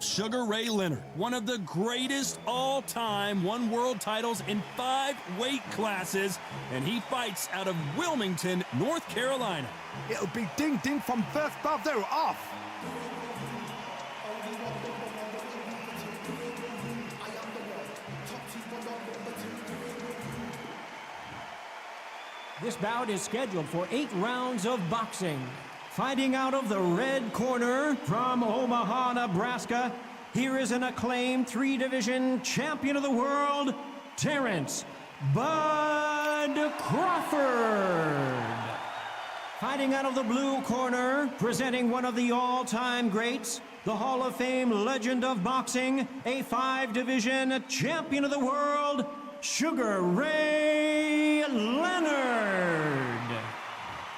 Sugar Ray Leonard, one of the greatest all-time, won world titles in 5 weight classes, and he fights out of Wilmington, North Carolina. It'll be ding-ding from first bell. They're off. This bout is scheduled for 8 rounds of boxing. Fighting out of the red corner from Omaha, Nebraska, here is an acclaimed 3-division champion of the world, Terrence Bud Crawford. Fighting out of the blue corner, presenting one of the all-time greats, the Hall of Fame legend of boxing, a 5-division champion of the world, Sugar Ray Leonard.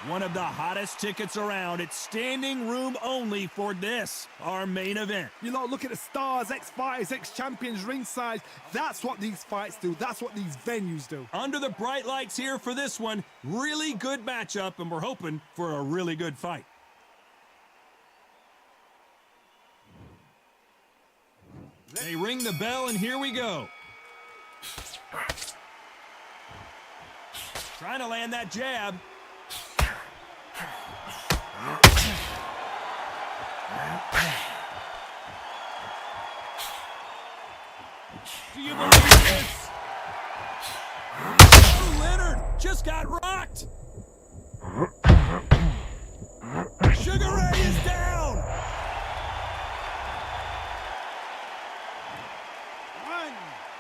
One of the hottest tickets around. It's standing room only for this, our main event. You know, look at the stars, ex-fighters, ex-champions ringside. That's what these fights do. That's what these venues do. Under the bright lights here for this one, really good matchup, and we're hoping for a really good fight. They ring the bell, and here we go. Trying to land that jab. Do you believe this? Oh, Leonard just got rocked. Sugar Ray is down. 1,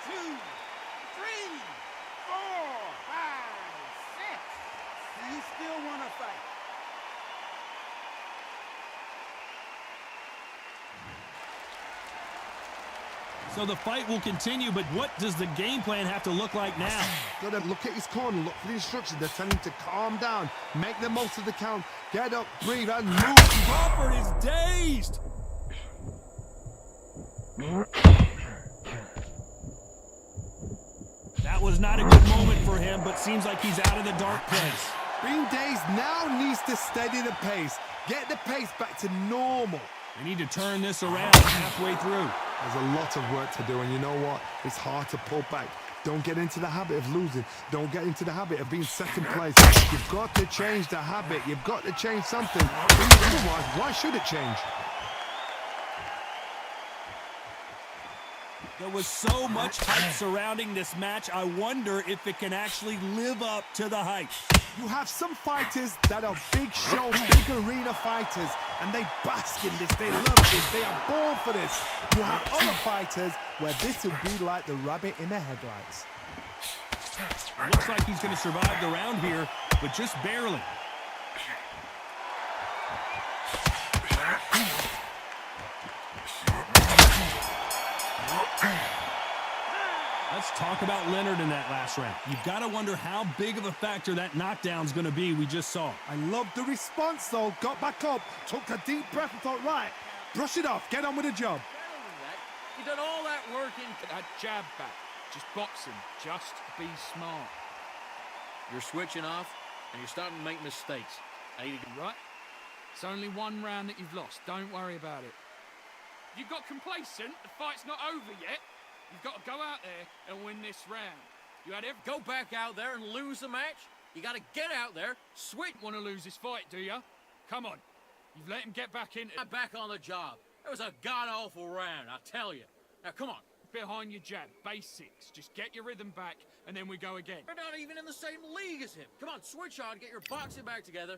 2, 3, 4, 5, 6. Do you still want to fight? So the fight will continue, but what does the game plan have to look like now? Gotta look at his corner, look for the instructions. They're telling him to calm down, make the most of the count, get up, breathe, and move. Crawford is dazed. That was not a good moment for him, but seems like he's out of the dark place. Being dazed now needs to steady the pace. Get the pace back to normal. They need to turn this around halfway through. There's a lot of work to do, and you know what? It's hard to pull back. Don't get into the habit of losing. Don't get into the habit of being second place. You've got to change the habit. You've got to change something. Otherwise, why should it change? There was so much hype surrounding this match, I wonder if it can actually live up to the hype. You have some fighters that are big show, big arena fighters, and they bask in this, they love this, they are born for this. You have other fighters where this would be like the rabbit in the headlights. Looks like he's going to survive the round here, but just barely. Let's talk about Leonard in that last round. You've got to wonder how big of a factor that knockdown's going to be we just saw. I love the response, though. Got back up, took a deep breath and thought, right, brush it off, get on with the job. You done all that work into that jab back. Just boxing. Just be smart. You're switching off, and you're starting to make mistakes. Right? It's only 1 round that you've lost. Don't worry about it. You got complacent. The fight's not over yet. You've got to go out there and win this round. You had every... Go back out there and lose the match? You got to get out there, switch. Want to lose this fight, do you? Come on. You've let him get back in. I'm back on the job. It was a god-awful round, I tell you. Now, come on. Behind your jab. Basics. Just get your rhythm back, and then we go again. We're not even in the same league as him. Come on, switch on, get your boxing back together.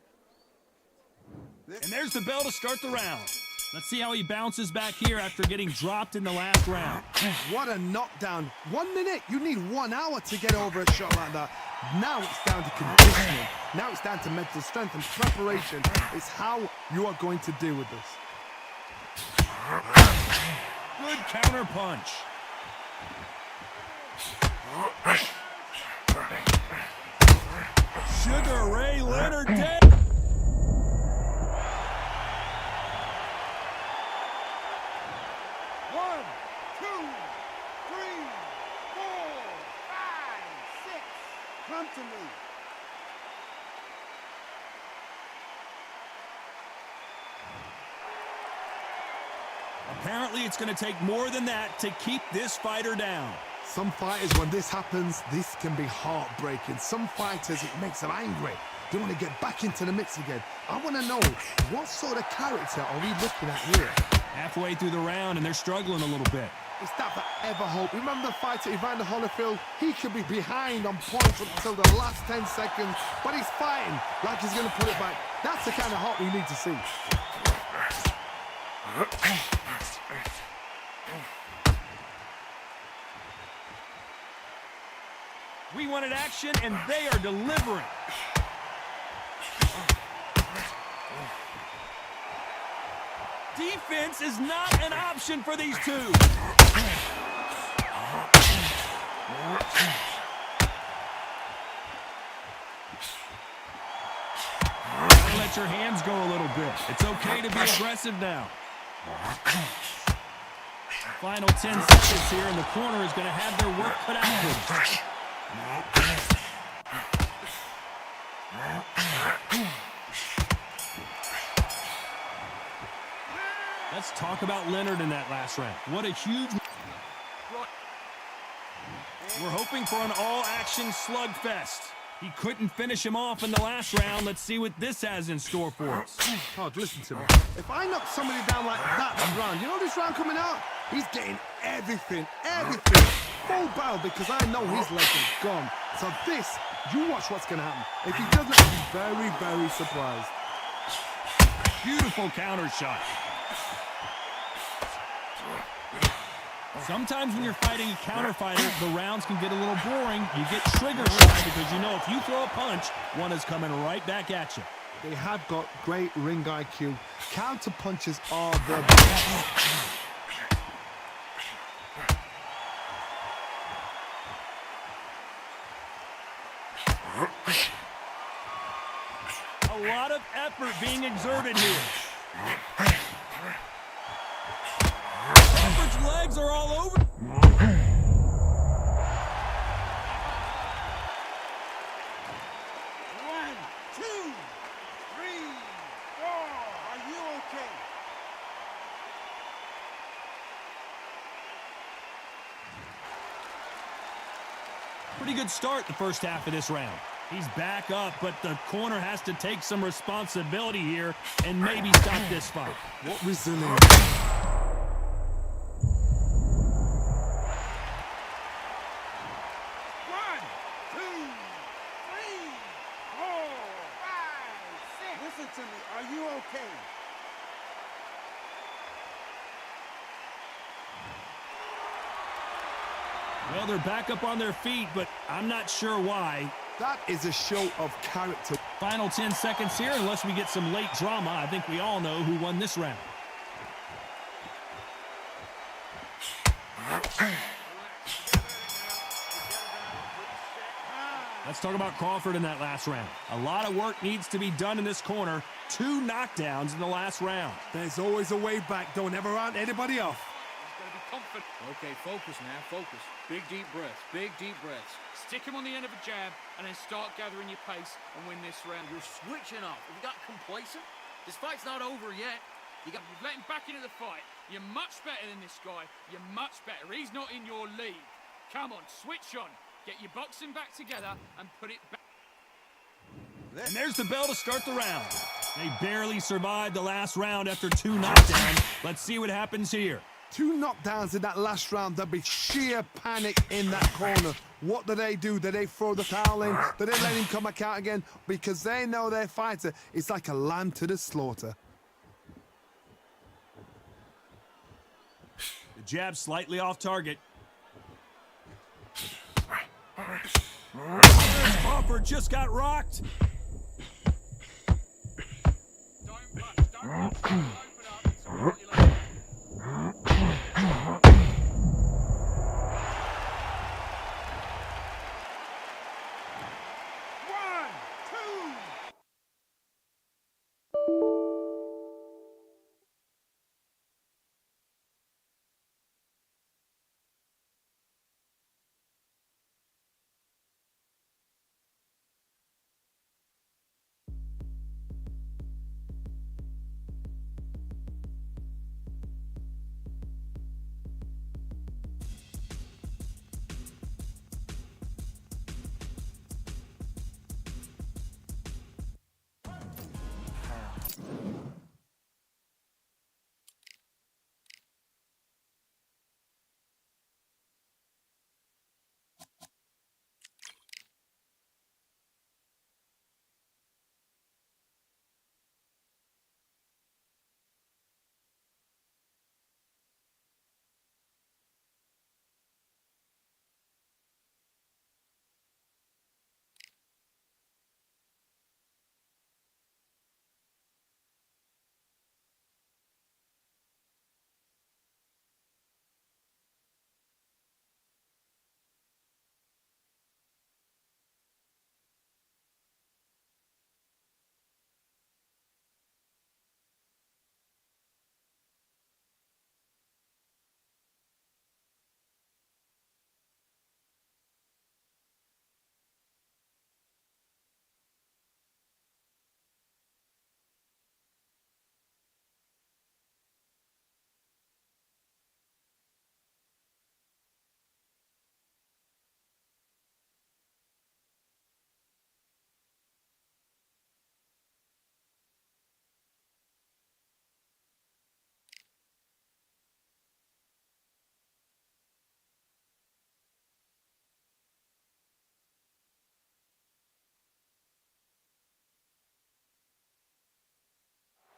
And there's the bell to start the round. Let's see how he bounces back here after getting dropped in the last round. What a knockdown. 1 minute. You need 1 hour to get over a shot like that. Now it's down to conditioning. Now it's down to mental strength and preparation. It's how you are going to deal with this. Good counter punch. Sugar Ray Leonard dead. Come to me. Apparently, it's going to take more than that to keep this fighter down. Some fighters, when this happens, this can be heartbreaking. Some fighters, it makes them angry. They want to get back into the mix again. I want to know, what sort of character are we looking at here? Halfway through the round, and they're struggling a little bit. Is that forever hope? Remember the fighter Evander Holyfield? He could be behind on points until the last 10 seconds, but he's fighting like he's going to put it back. That's the kind of hope we need to see. We wanted action, and they are delivering. Defense is not an option for these two. Gotta let your hands go a little bit. It's okay to be aggressive now. Final 10 seconds here, and the corner is going to have their work cut out for them. Let's talk about Leonard in that last round. What a huge... We're hoping for an all-action slugfest. He couldn't finish him off in the last round. Let's see what this has in store for us. Todd, listen to me. If I knock somebody down like that round, you know this round coming out? He's getting everything, full barrel, because I know his leg is gone. So this, you watch what's going to happen. If he doesn't, I'll be very, very surprised. Beautiful counter shot. Sometimes when you're fighting a counter fighter, the rounds can get a little boring. You get trigger shy because you know if you throw a punch, one is coming right back at you. They have got great ring IQ. Counter punches are the best. A lot of effort being exerted here. Effort's legs are all over. 1, 2, 3, 4. Are you okay? Pretty good start the first half of this round. He's back up, but the corner has to take some responsibility here and maybe stop this fight. What resilience. 1, 2, 3, 4, 5, 6. Listen to me. Are you okay? Well, they're back up on their feet, but I'm not sure why. That is a show of character. Final 10 seconds here, unless we get some late drama. I think we all know who won this round. Let's talk about Crawford in that last round. A lot of work needs to be done in this corner. 2 knockdowns in the last round. There's always a way back. Don't ever round anybody off. Confident. Okay, focus now, focus. Big deep breaths, big deep breaths. Stick him on the end of a jab and then start gathering your pace and win this round. You're switching off. Have you got complacent? This fight's not over yet. You've let him back into the fight. You're much better than this guy. You're much better. He's not in your league. Come on, switch on. Get your boxing back together and put it back. And there's the bell to start the round. They barely survived the last round after 2 knockdowns. Let's see what happens here. 2 knockdowns in that last round. There'll be sheer panic in that corner. What do? Do they throw the towel in? Do they let him come back out again? Because they know their fighter is like a lamb to the slaughter. The jab slightly off target. Crawford just got rocked. Don't rush. Don't rush. Open up. It's all right, you like. 1, 2.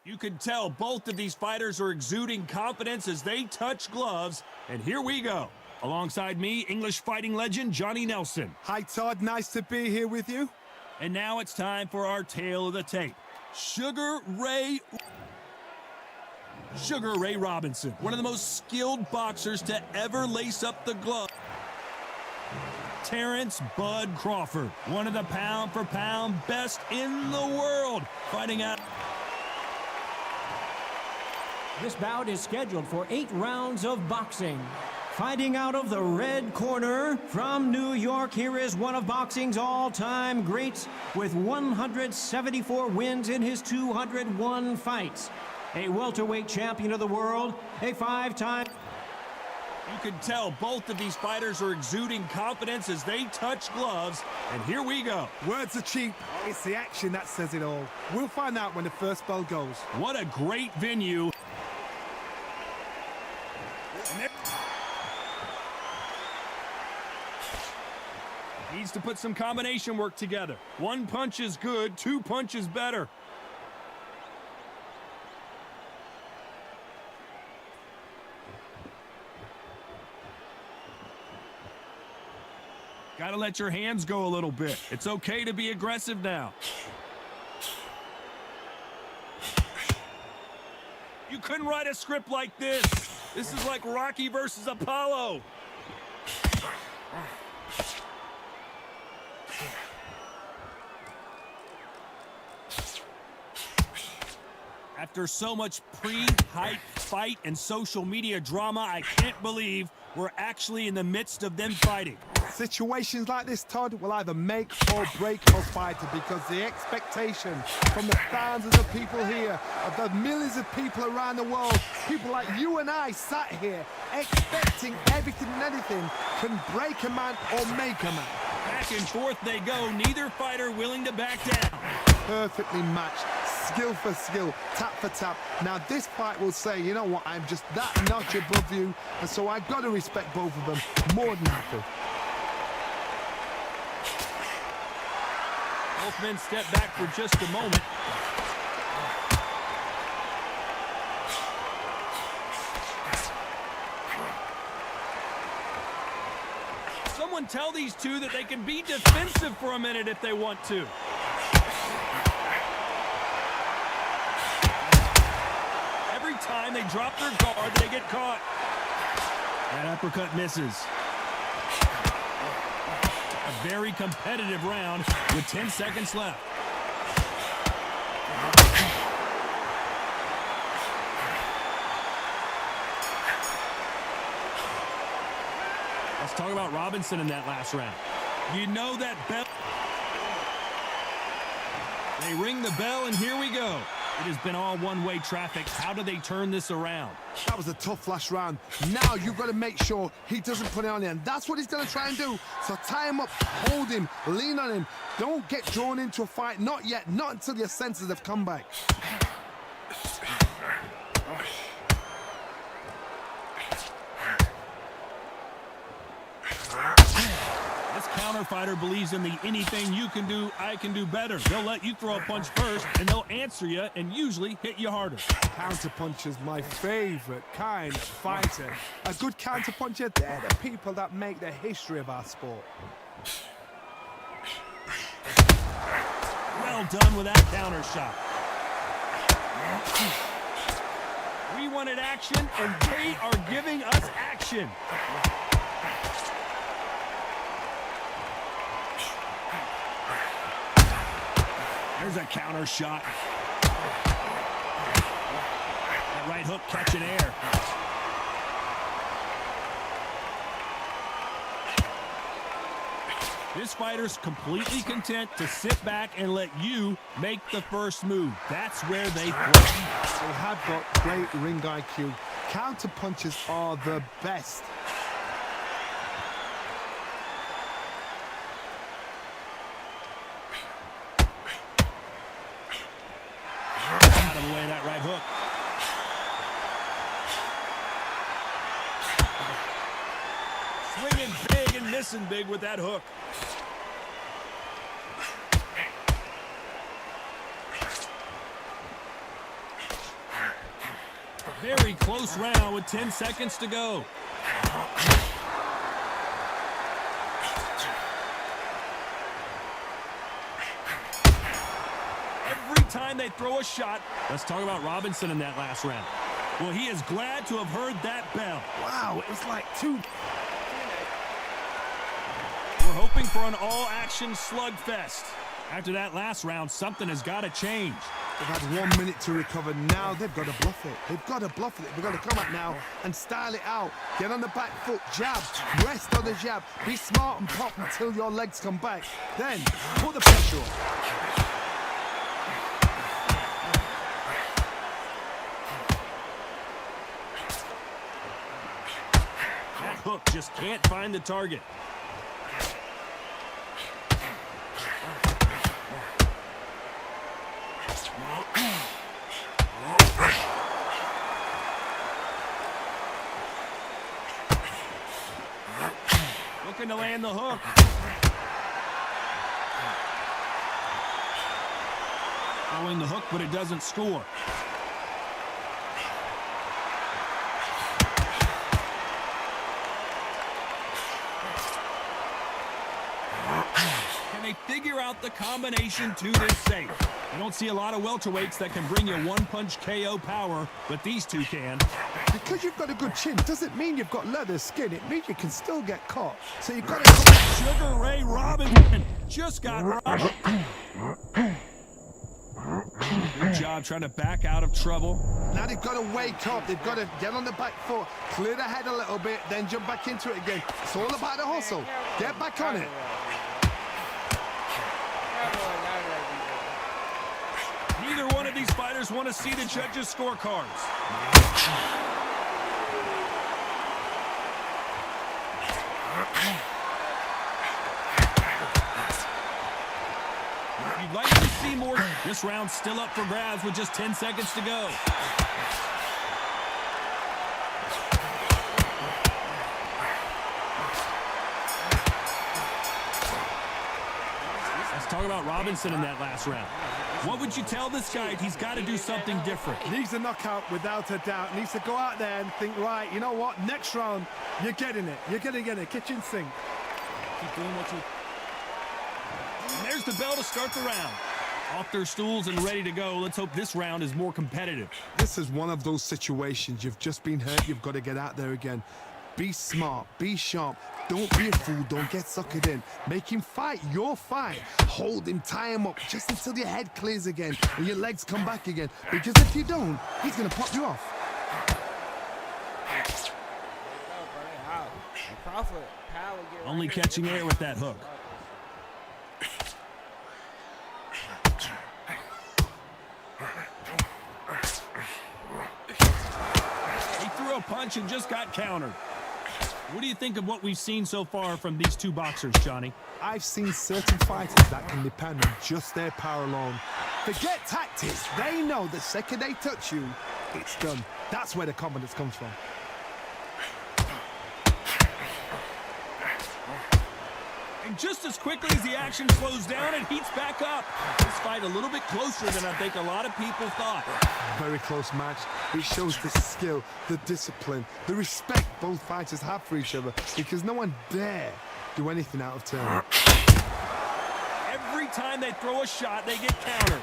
You can tell both of these fighters are exuding confidence as they touch gloves. And here we go. Alongside me, English fighting legend Johnny Nelson. Hi, Todd. Nice to be here with you. And now it's time for our tale of the tape. Sugar Ray Robinson, one of the most skilled boxers to ever lace up the glove. Terrence Bud Crawford, one of the pound-for-pound best in the world, fighting out. This bout is scheduled for 8 rounds of boxing. Fighting out of the red corner from New York, here is one of boxing's all-time greats with 174 wins in his 201 fights. A welterweight champion of the world, a 5-time... You can tell both of these fighters are exuding confidence as they touch gloves. And here we go. Words are cheap. It's the action that says it all. We'll find out when the first bell goes. What a great venue. Needs to put some combination work together. 1 punch is good, 2 punches better. Gotta let your hands go a little bit. It's okay to be aggressive now. You couldn't write a script like this. This is like Rocky versus Apollo. After so much pre-hype fight and social media drama, I can't believe we're actually in the midst of them fighting. Situations like this, Todd, will either make or break a fighter because the expectation from the thousands of people here, of the millions of people around the world, people like you and I sat here expecting everything and anything can break a man or make a man. Back and forth they go, neither fighter willing to back down. Perfectly matched, skill for skill, tap for tap. Now this fight will say, you know what, I'm just that notch above you, and so I've got to respect both of them more than happy. Both men step back for just a moment. Someone tell these two that they can be defensive for a minute if they want to. Every time they drop their guard, they get caught. That uppercut misses. A very competitive round with 10 seconds left. Let's talk about Robinson in that last round. You know that bell. They ring the bell, and here we go. It has been all one-way traffic. How do they turn this around? That was a tough last round. Now you've got to make sure he doesn't put it on him. That's what he's going to try and do. So tie him up, hold him, lean on him. Don't get drawn into a fight. Not yet. Not until your senses have come back. This counter fighter believes in the anything you can do, I can do better. They'll let you throw a punch first, and they'll answer you and usually hit you harder. Counter puncher's my favorite kind of fighter. A good counter puncher, they're the people that make the history of our sport. Well done with that counter shot. We wanted action, and they are giving us action. There's a counter shot. That right hook catching air. This fighter's completely content to sit back and let you make the first move. That's where they play. They have got great ring IQ. Counter punches are the best. Out of the way, that right hook. Swinging big and missing big with that hook. Very close round with 10 seconds to go. Every time they throw a shot, let's talk about Robinson in that last round. Well, he is glad to have heard that bell. Wow, it's like two. We're hoping for an all-action slugfest. After that last round, something has got to change. They've had 1 minute to recover. Now they've got to bluff it. They've got to bluff it. They've got to come out now and style it out. Get on the back foot, jab, rest on the jab. Be smart and pop until your legs come back. Then put the pressure on. That hook just can't find the target. Looking to land the hook. Throwing the hook, but it doesn't score. Can they figure out the combination to this safe? You don't see a lot of welterweights that can bring you one-punch KO power, but these two can. Because you've got a good chin doesn't mean you've got leather skin. It means you can still get caught. So you've got to... Sugar Ray Robinson just got robbed. Good job trying to back out of trouble. Now they've got to wake up. They've got to get on the back foot, clear the head a little bit, then jump back into it again. It's all about the hustle. Get back on it. Neither one of these fighters want to see the judges' scorecards. You'd like to see more. This round's still up for grabs with just 10 seconds to go. Let's talk about Robinson in that last round. What would you tell this guy? He's got to do something different. Needs a knockout without a doubt. Needs to go out there and think, right, you know what? Next round, you're getting it. You're going to get it. Kitchen sink. Keep doing what you... And there's the bell to start the round. Off their stools and ready to go. Let's hope this round is more competitive. This is one of those situations. You've just been hurt. You've got to get out there again. Be smart. Be sharp. Don't be a fool. Don't get suckered in. Make him fight your fight. Hold him. Tie him up just until your head clears again and your legs come back again. Because if you don't, he's going to pop you off. Only catching air with that hook. He threw a punch and just got countered. What do you think of what we've seen so far from these two boxers, Johnny? I've seen certain fighters that can depend on just their power alone. Forget tactics. They know the second they touch you, it's done. That's where the confidence comes from. And just as quickly as the action slows down, it heats back up. This fight a little bit closer than I think a lot of people thought. Very close match. It shows the skill, the discipline, the respect both fighters have for each other because no one dare do anything out of turn. Every time they throw a shot, they get countered.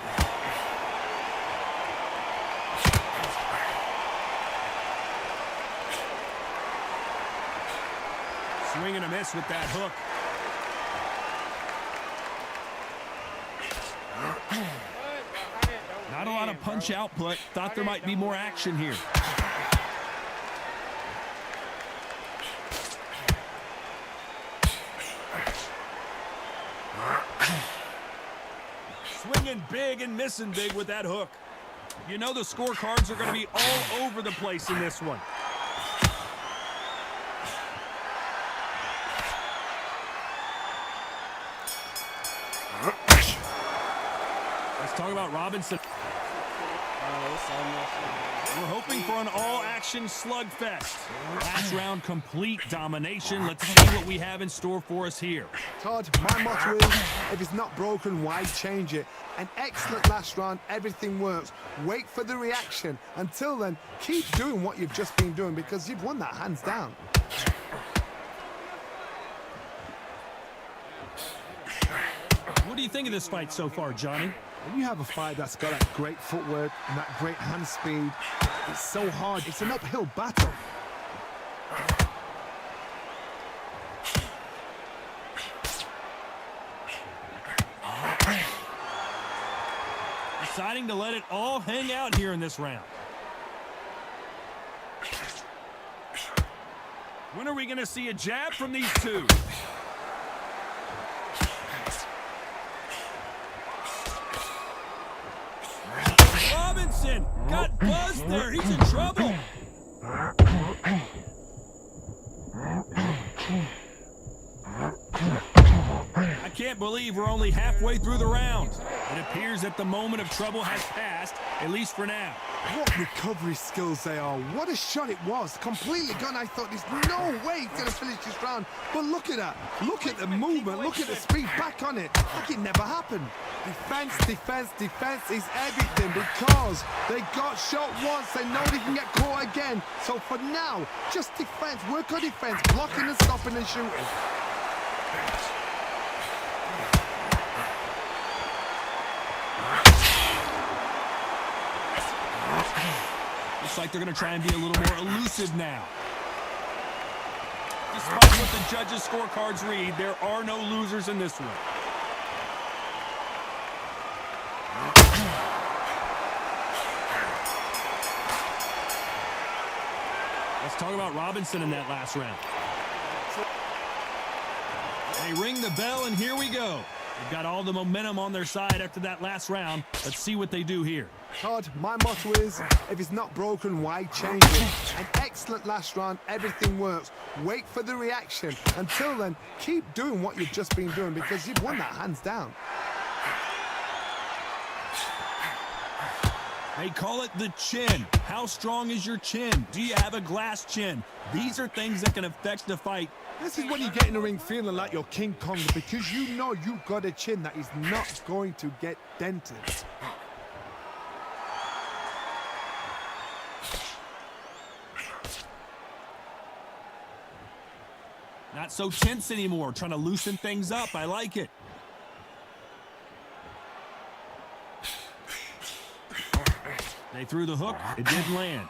Swing and a miss with that hook. Not a lot of punch output. Thought there might be more action here. Swinging big and missing big with that hook. You know the scorecards are going to be all over the place in this one. Let's talk about Robinson. Let's We're hoping for an all-action slugfest. Last round, complete domination. Let's see what we have in store for us here. Todd, my motto is, if it's not broken, why change it? An excellent last round, everything works. Wait for the reaction. Until then, keep doing what you've just been doing because you've won that hands down. What do you think of this fight so far, Johnny? When you have a fight that's got that great footwork and that great hand speed, it's so hard. It's an uphill battle. Deciding to let it all hang out here in this round. When are we going to see a jab from these two? Robinson got buzzed there. He's in trouble. I can't believe we're only halfway through the round. It appears that the moment of trouble has passed, at least for now. What recovery skills they are. What a shot it was. Completely gone. I thought there's no way he's going to finish this round. But look at that. Look at the movement. Look at the speed back on it. Like it never happened. Defense, defense, defense is everything because they got shot once. They know they can get caught again. So for now, just defense. Work on defense. Blocking and stopping and shooting. Looks like they're going to try and be a little more elusive now. Despite what the judges' scorecards read, there are no losers in this one. Let's talk about Robinson in that last round. They ring the bell, and here we go. They've got all the momentum on their side after that last round. Let's see what they do here. Todd, my motto is, if it's not broken, why change it? An excellent last round, everything works. Wait for the reaction. Until then, keep doing what you've just been doing because you've won that hands down. They call it the chin. How strong is your chin? Do you have a glass chin? These are things that can affect the fight. This is when you get in the ring feeling like you're King Kong because you know you've got a chin that is not going to get dented. Not so tense anymore, trying to loosen things up. I like it. They threw the hook. It didn't land.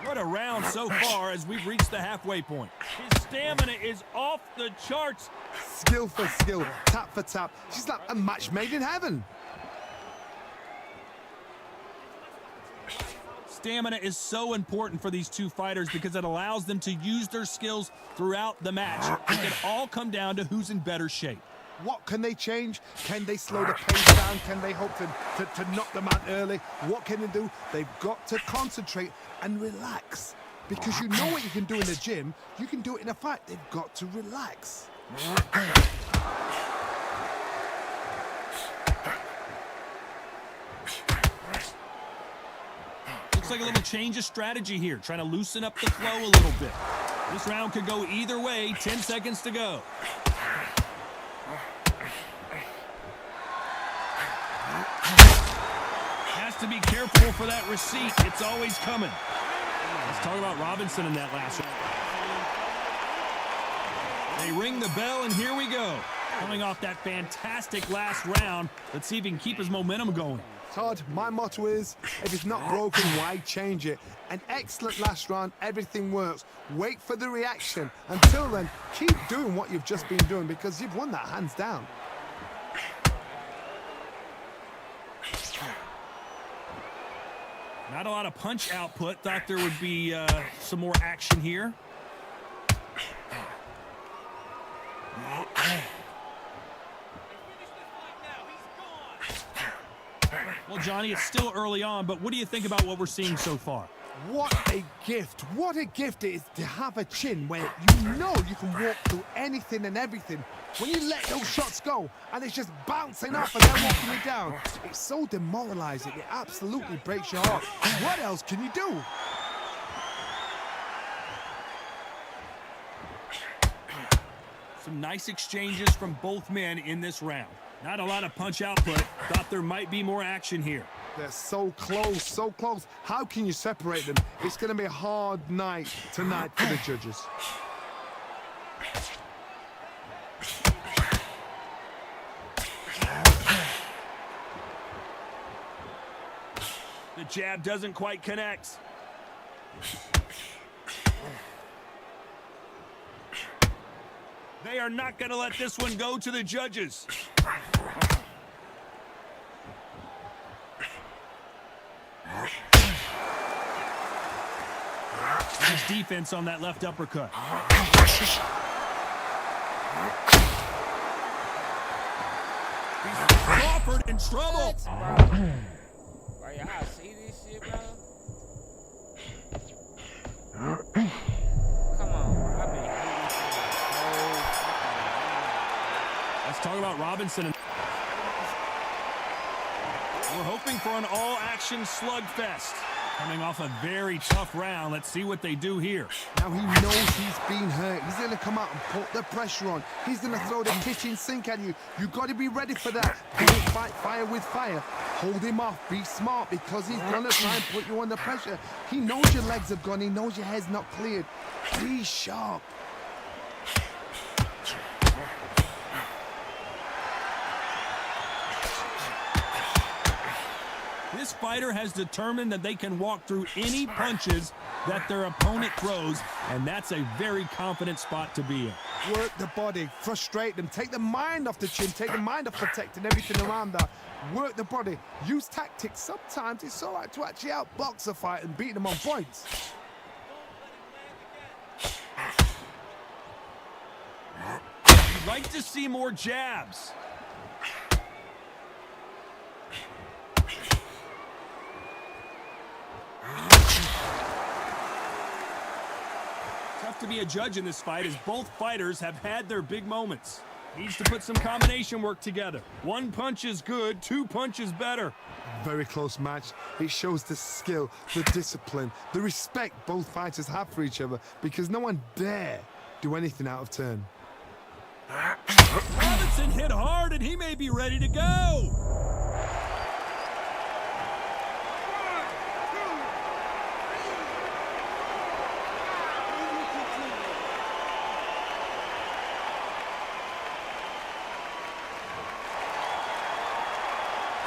What a round so far as we've reached the halfway point. His stamina is off the charts. Skill for skill, tap for tap. She's like a match made in heaven. Stamina is so important for these two fighters because it allows them to use their skills throughout the match. It can all come down to who's in better shape. What can they change? Can they slow the pace down? Can they hope to knock them out early? What can they do? They've got to concentrate and relax. Because you know what you can do in the gym, you can do it in a fight. They've got to relax. Looks like a little change of strategy here, trying to loosen up the flow a little bit. This round could go either way, 10 seconds to go. Has to be careful for that receipt. It's always coming. Let's talk about Robinson in that last round. They ring the bell, and here we go. Coming off that fantastic last round, let's see if he can keep his momentum going. Todd, my motto is, if it's not broken, why change it? An excellent last round, everything works. Wait for the reaction. Until then, keep doing what you've just been doing because you've won that hands down. Not a lot of punch output. Thought there would be some more action here. Well, Johnny, it's still early on, but what do you think about what we're seeing so far? What a gift. What a gift it is to have a chin where you know you can walk through anything and everything. When you let those shots go and it's just bouncing off and then walking you down, it's so demoralizing. It absolutely breaks your heart. What else can you do? Some nice exchanges from both men in this round. Not a lot of punch output. Thought there might be more action here. They're so close, so close. How can you separate them? It's going to be a hard night tonight for the judges. The jab doesn't quite connect. They are not going to let this one go to the judges. Nice defense on that left uppercut. Crawford in trouble. Bro, y'all see this shit, bro? Come on, bro. I've been hitting this shit the whole fucking Let's talk about Robinson. We're hoping for an all-action slugfest. Coming off a very tough round. Let's see what they do here. Now he knows he's been hurt. He's going to come out and put the pressure on. He's going to throw the kitchen sink at you. You got to be ready for that. Don't fight fire with fire. Hold him off. Be smart because he's going to try and put you under pressure. He knows your legs are gone. He knows your head's not cleared. Be sharp. This fighter has determined that they can walk through any punches that their opponent throws, and that's a very confident spot to be in. Work the body, frustrate them, take the mind off the chin, take the mind off protecting everything around that. Work the body, use tactics. Sometimes it's all right to actually outbox a fight and beat them on points. You'd like to see more jabs. Tough to be a judge in this fight as both fighters have had their big moments. Needs to put some combination work together. One punch is good, two punches better. Very close match. It shows the skill, the discipline, the respect both fighters have for each other because no one dare do anything out of turn. Robinson hit hard and he may be ready to go.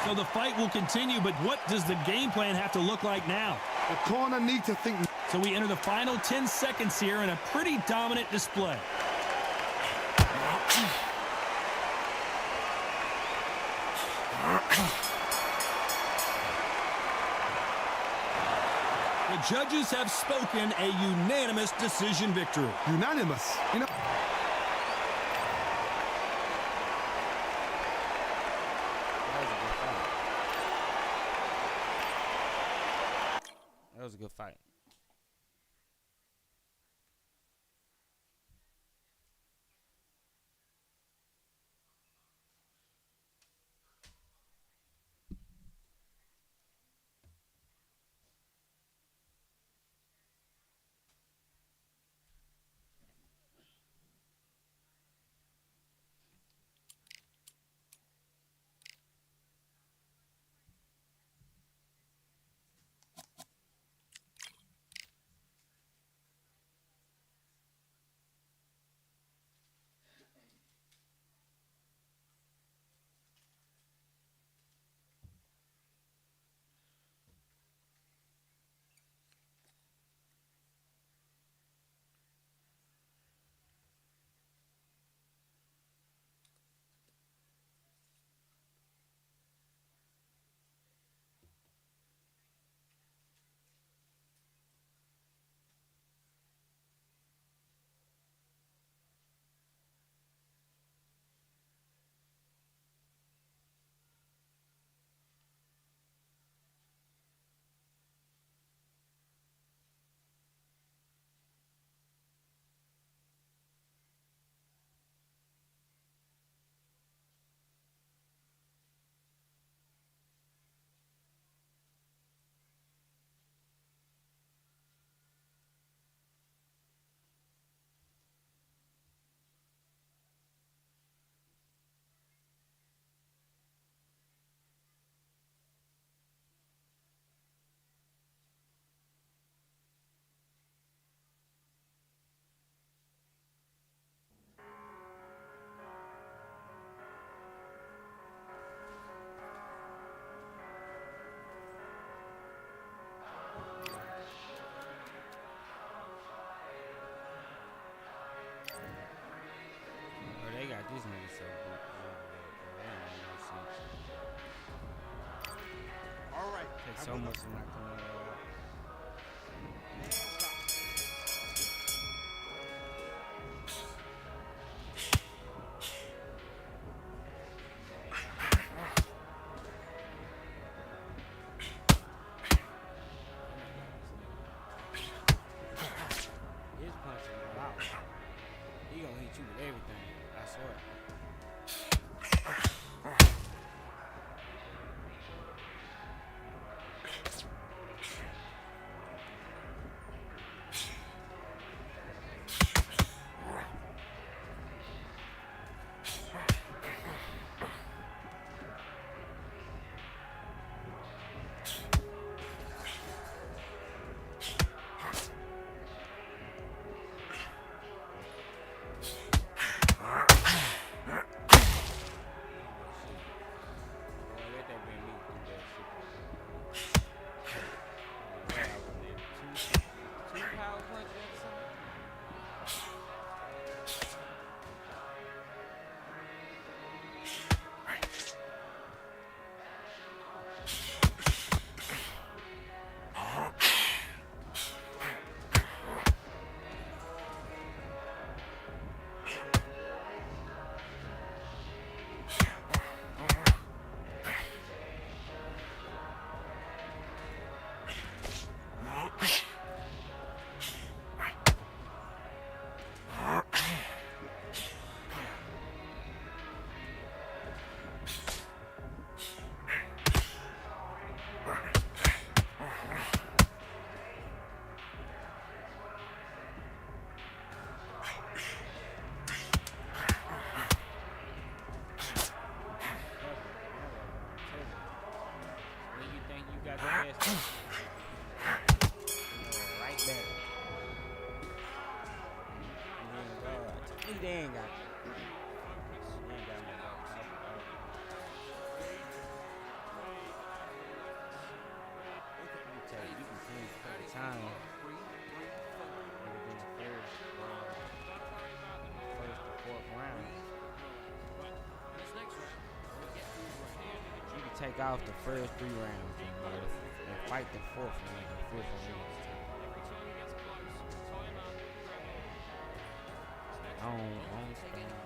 So the fight will continue, but what does the game plan have to look like now? The corner need to think. So we enter the final 10 seconds here in a pretty dominant display. The judges have spoken, a unanimous decision victory. Unanimous. You know. That was a good fight. so much in my career. His punching, wow. He gonna hit you with everything. I swear. They ain't got you can finish for the time. First or fourth round. You can take off the first 3 rounds and fight the fourth round, the fifth round. I don't stand out.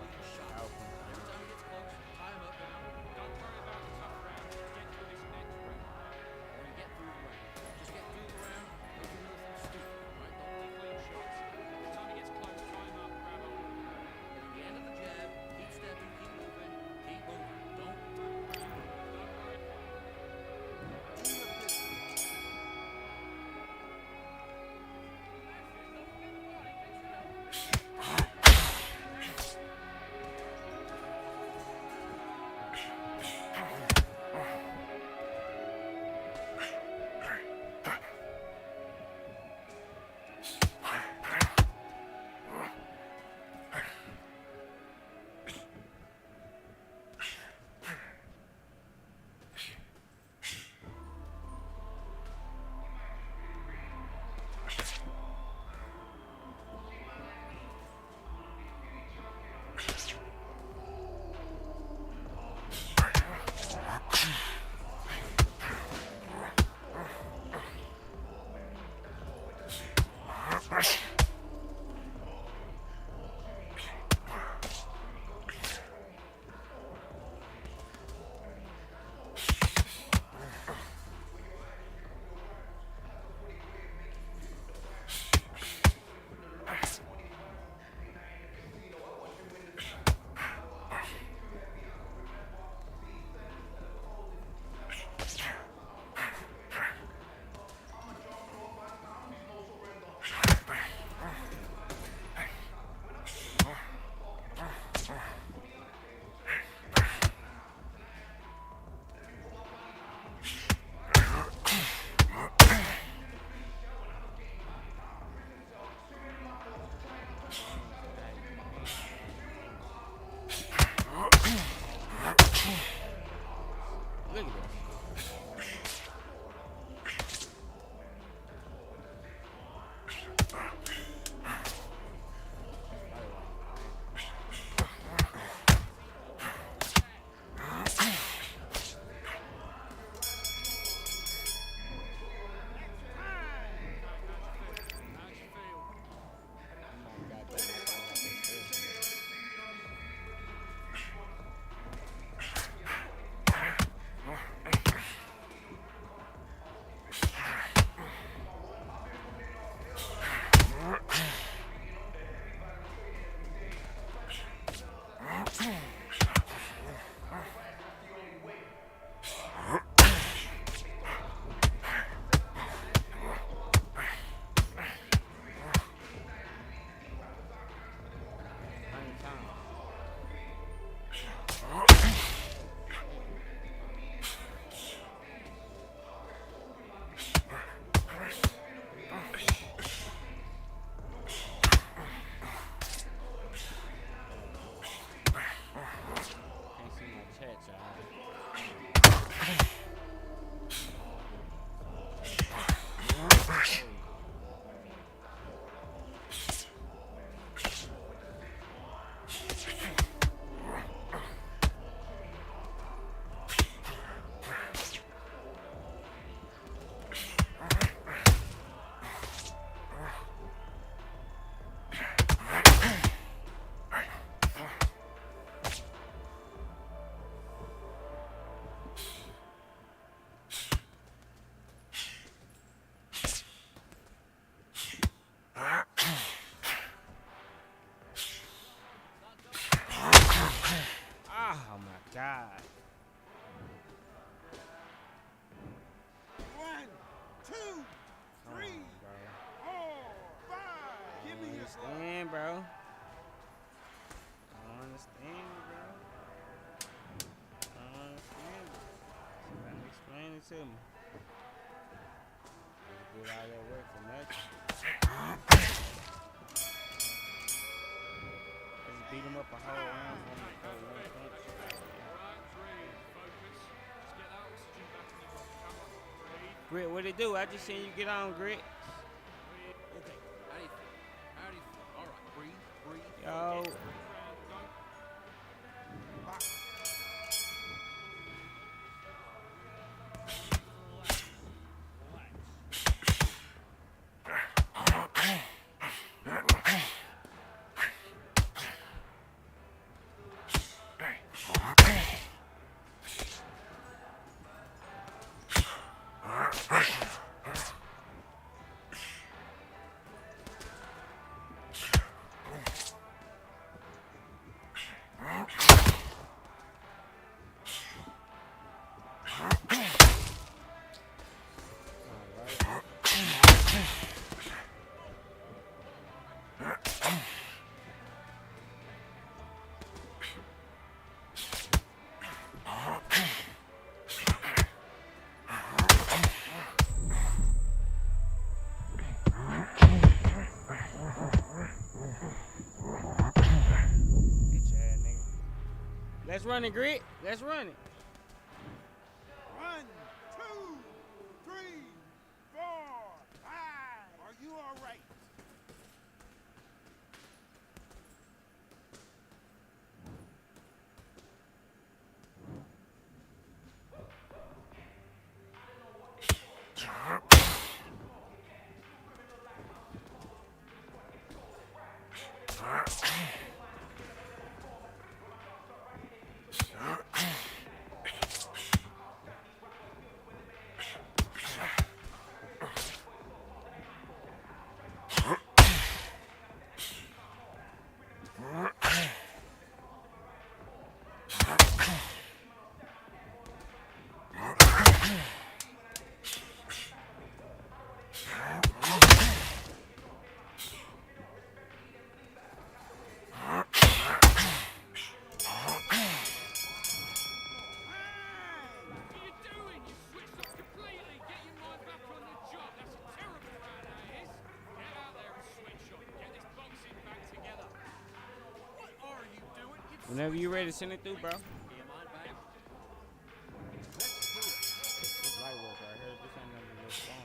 to me. Did all that work for nothing. Just beat him up a whole round for me to throw one punch. Grit, what it do? I just seen you get on, Grit. Okay, how do you feel? How do you feel? All right, breathe. Yo. Let's run it, Grit. Let's run it. 1, 2, 3, 4, 5. Are you all right? Whenever you ready to send it through, bro. Yeah, mind back. This light work right here. This ain't nothing to phone.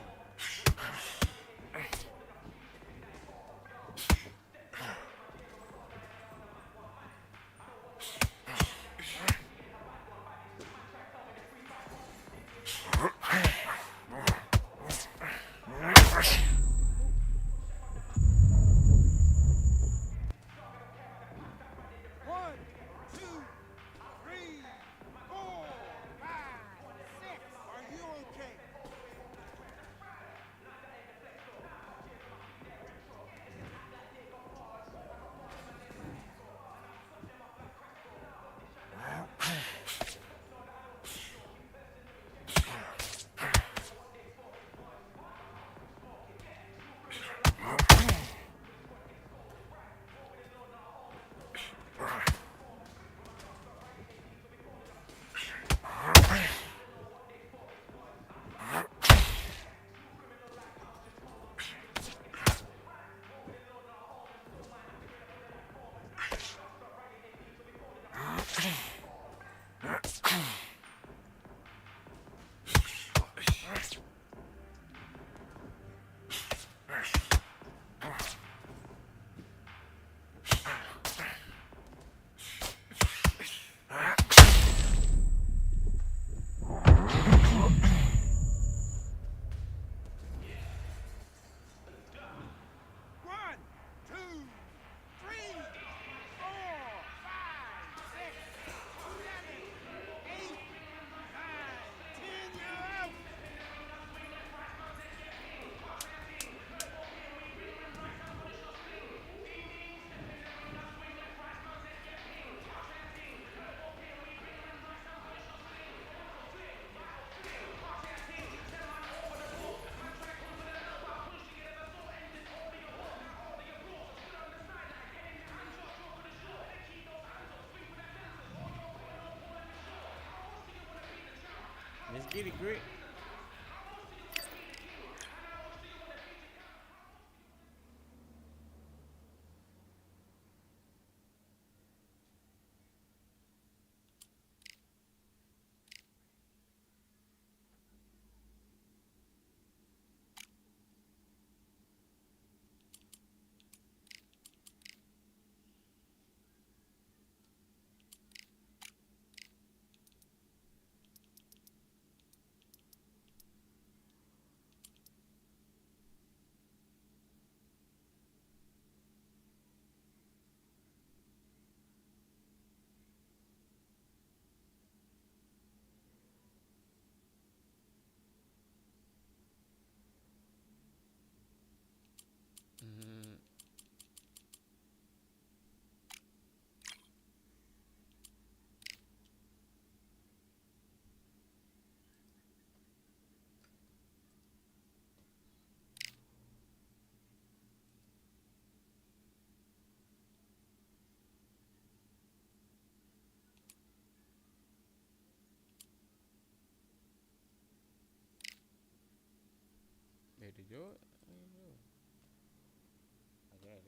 Let's get it, Grit. to do it? I got it.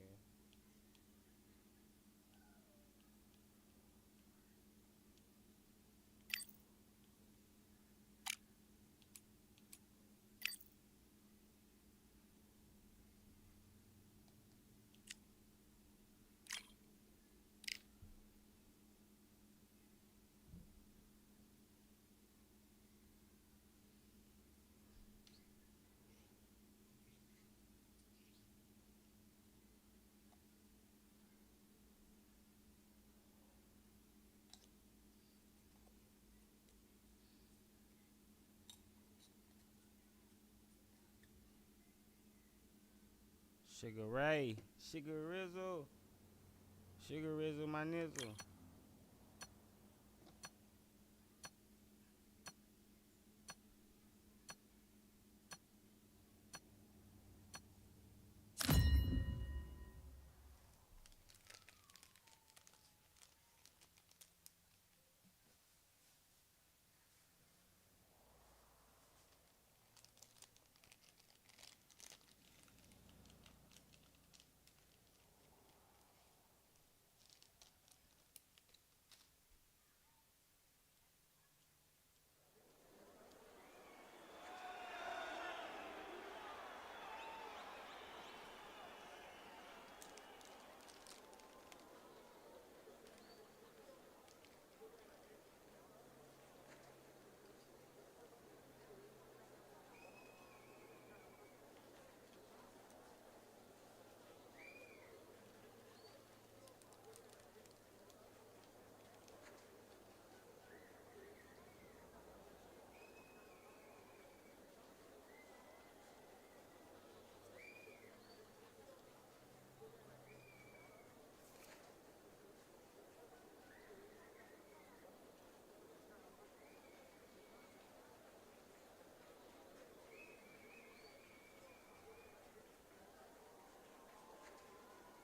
Sugar Ray, Sugar Rizzle, my nizzle.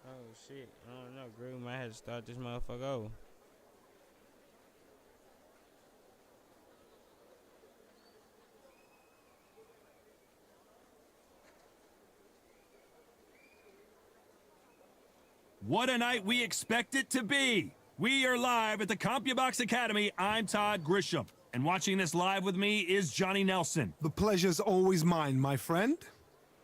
Oh shit, I don't know, Groove might have to start this motherfucker over. What a night we expect it to be. We are live at the CompuBox Academy. I'm Todd Grisham, and watching this live with me is Johnny Nelson. The pleasure's always mine, my friend.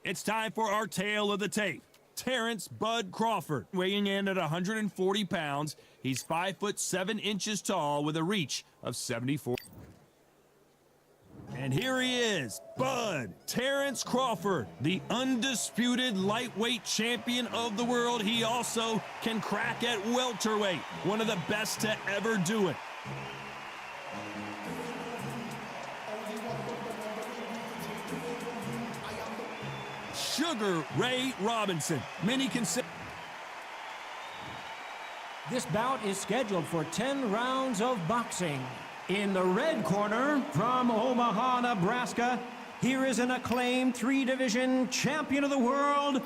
It's time for our tale of the tape. Terrence Bud Crawford, weighing in at 140 pounds. He's 5'7" tall with a reach of 74. And here he is, Bud Terrence Crawford, the undisputed lightweight champion of the world. He also can crack at welterweight, one of the best to ever do it. Sugar Ray Robinson. Many consider. This bout is scheduled for 10 rounds of boxing. In the red corner, from Omaha, Nebraska, here is an acclaimed 3-division champion of the world.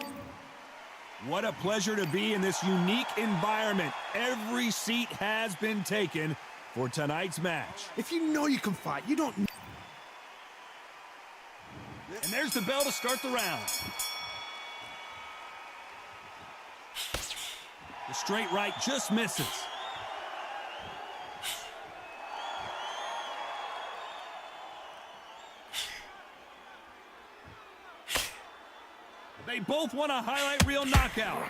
What a pleasure to be in this unique environment. Every seat has been taken for tonight's match. If you know you can fight, you don't. And there's the bell to start the round. The straight right just misses. They both want a highlight reel knockout.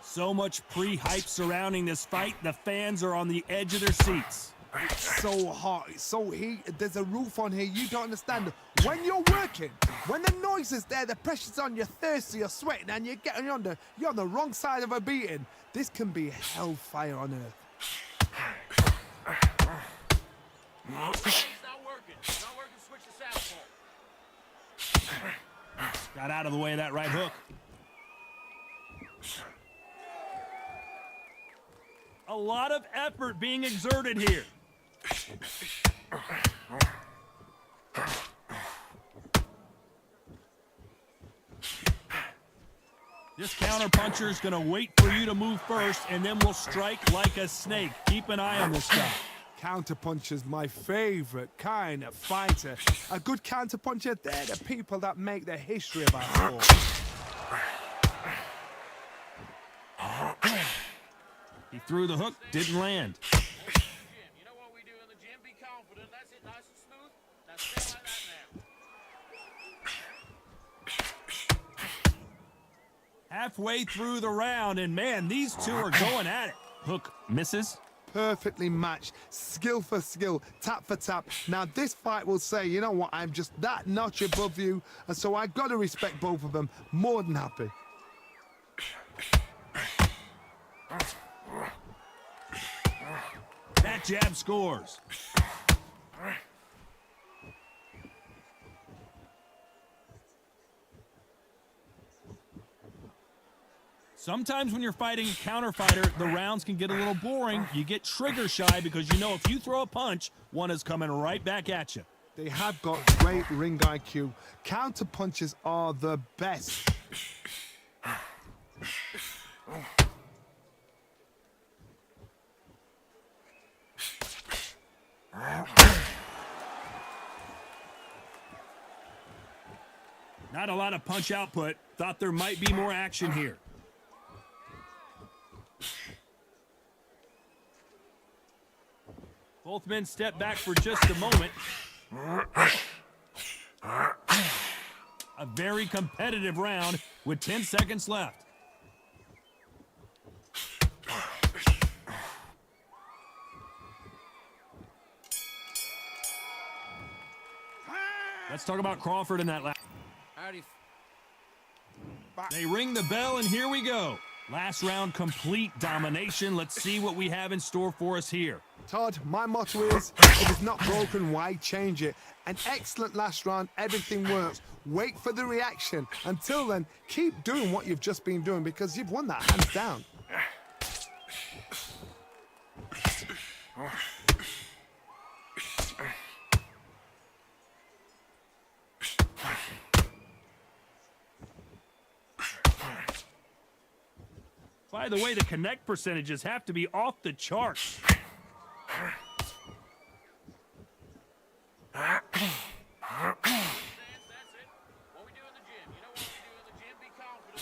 So much pre-hype surrounding this fight, the fans are on the edge of their seats. It's so hot, it's so heated. There's a roof on here, you don't understand. When you're working, when the noise is there, the pressure's on, you're thirsty, you're sweating, and you're on the wrong side of a beating. This can be hellfire on earth. It's not working. It's not working. Switch to southpaw. Got out of the way of that right hook. A lot of effort being exerted here. This counterpuncher is going to wait for you to move first, and then we'll strike like a snake. Keep an eye on this guy. Counterpuncher's my favorite kind of fighter. A good counterpuncher, they're the people that make the history of our sport. He threw the hook, didn't land. Gym, you know what we do in the gym? Be confident. That's it, nice and smooth. Now stay like that now. Halfway through the round, and man, these two are going at it. Hook misses. Perfectly matched, skill for skill, tap for tap. Now this fight will say, you know what, I'm just that notch above you, and so I got to respect both of them. More than happy. That jab scores. Sometimes when you're fighting a counter fighter, the rounds can get a little boring. You get trigger shy because you know if you throw a punch, one is coming right back at you. They have got great ring IQ. Counter punches are the best. Not a lot of punch output. Thought there might be more action here. Both men step back for just a moment. A very competitive round with 10 seconds left. Let's talk about Crawford in that last. How do you... They ring the bell, and here we go. Last round, complete domination. Let's see what we have in store for us here. Todd, my motto is, if it's not broken, why change it? An excellent last round, everything works. Wait for the reaction. Until then, keep doing what you've just been doing because you've won that hands down. By the way, the connect percentages have to be off the charts.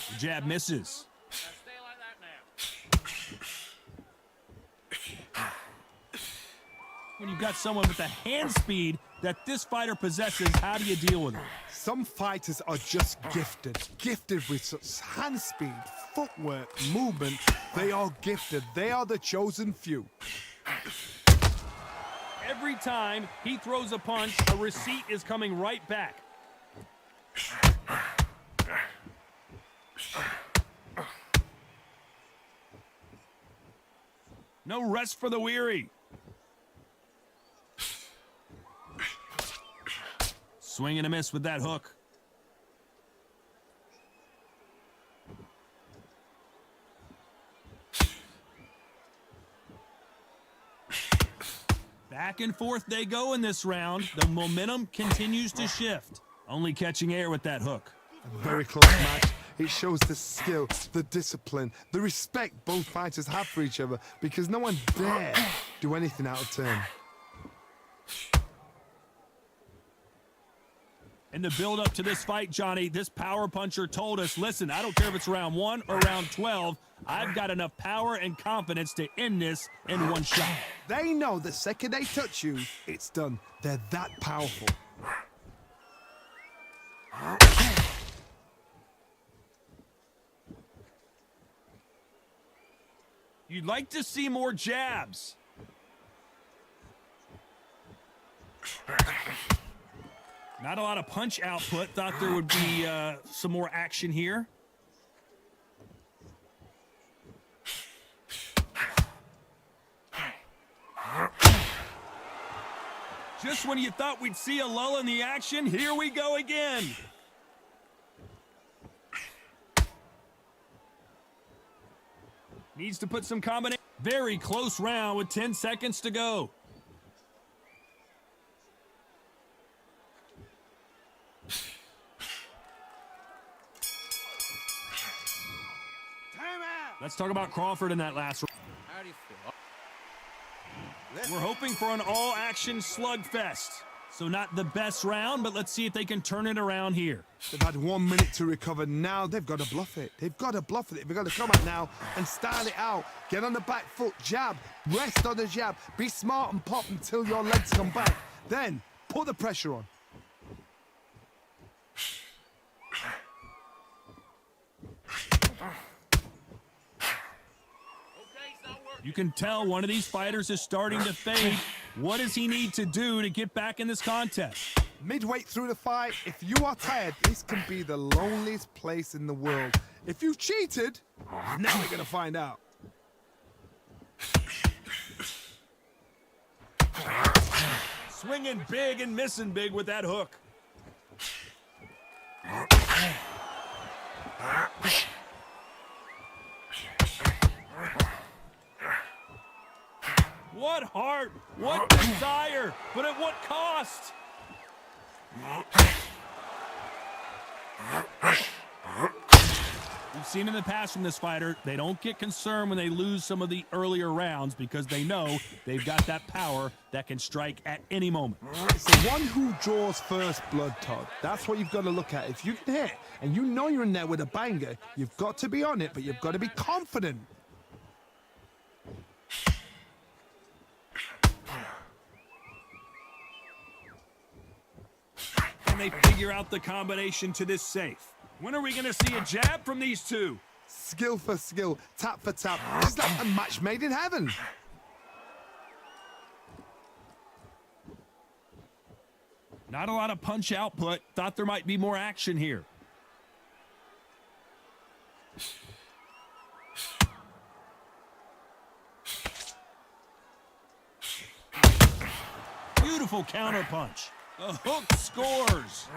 The jab misses. When you've got someone with the hand speed that this fighter possesses, how do you deal with it? Some fighters are just gifted. Gifted with such hand speed, footwork, movement. They are gifted. They are the chosen few. Every time he throws a punch, a receipt is coming right back. No rest for the weary. Swing and a miss with that hook. Back and forth they go in this round. The momentum continues to shift. Only catching air with that hook. A very close match. It shows the skill, the discipline, the respect both fighters have for each other because no one dare do anything out of turn. In the build-up to this fight, Johnny, this power puncher told us, listen, I don't care if it's round 1 or round 12, I've got enough power and confidence to end this in one shot. They know the second they touch you, it's done. They're that powerful. You'd like to see more jabs. Not a lot of punch output. Thought there would be some more action here. Just when you thought we'd see a lull in the action, here we go again. Needs to put some combination. Very close round with 10 seconds to go. Time out. Let's talk about Crawford in that last round. How do you feel? We're hoping for an all-action slugfest. So not the best round, but let's see if they can turn it around here. They've had 1 minute to recover. Now they've got to bluff it. They've got to bluff it. They've got to come out now and style it out. Get on the back foot, jab, rest on the jab. Be smart and pop until your legs come back. Then put the pressure on. You can tell one of these fighters is starting to fade. What does he need to do to get back in this contest? Midway through the fight, if you are tired, this can be the loneliest place in the world. If you cheated, now we're going to find out. Swinging big and missing big with that hook. What heart, what desire, but at what cost? We've seen in the past from this fighter, they don't get concerned when they lose some of the earlier rounds because they know they've got that power that can strike at any moment. It's the one who draws first blood, Todd. That's what you've got to look at. If you can hit and you know you're in there with a banger, you've got to be on it, but you've got to be confident. Can they figure out the combination to this safe? When are we going to see a jab from these two? Skill for skill, tap for tap. It's like a match made in heaven. Not a lot of punch output. Thought there might be more action here. Beautiful counter punch. The hook scores.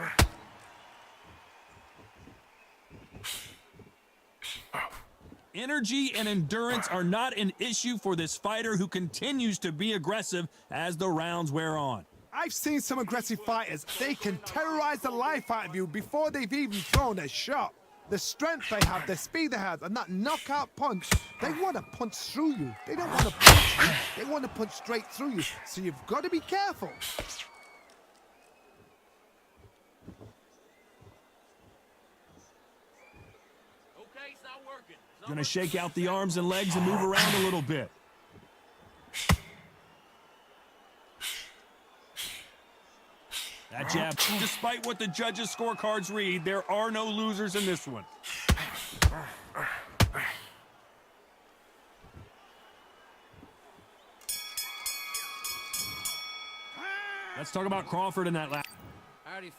Energy and endurance are not an issue for this fighter who continues to be aggressive as the rounds wear on. I've seen some aggressive fighters. They can terrorize the life out of you before they've even thrown a shot. The strength they have, the speed they have, and that knockout punch, they want to punch through you. They don't want to punch you. They want to punch straight through you. So you've got to be careful. Going to shake out the arms and legs and move around a little bit. That jab, despite what the judges' scorecards read, there are no losers in this one. Let's talk about Crawford in that last. And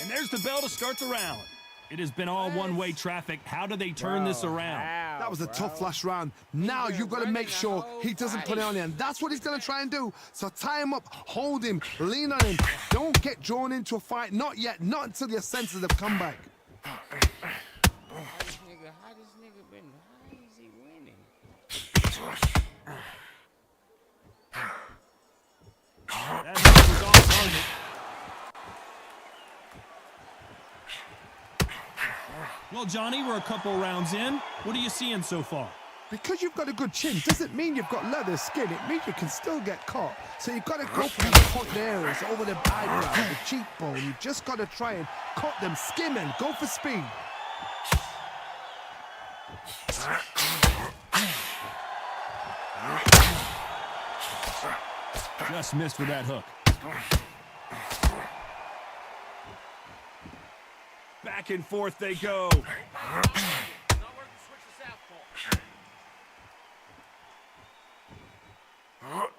there's the bell to start the round. It has been all one-way traffic. How do they turn this around? That was a tough last round. Now you've got to make sure he doesn't put it on you. And that's what he's going to try and do. So tie him up, hold him, lean on him. Don't get drawn into a fight. Not yet. Not until your senses have come back. How this nigga been? How is he winning? That was off target. Well, Johnny, we're a couple rounds in. What are you seeing so far? Because you've got a good chin doesn't mean you've got leather skin. It means you can still get caught. So you've got to go for these cut areas over the eyebrow, the cheekbone. You've just got to try and cut them, skim and go for speed. Just missed with that hook. Back and forth they go.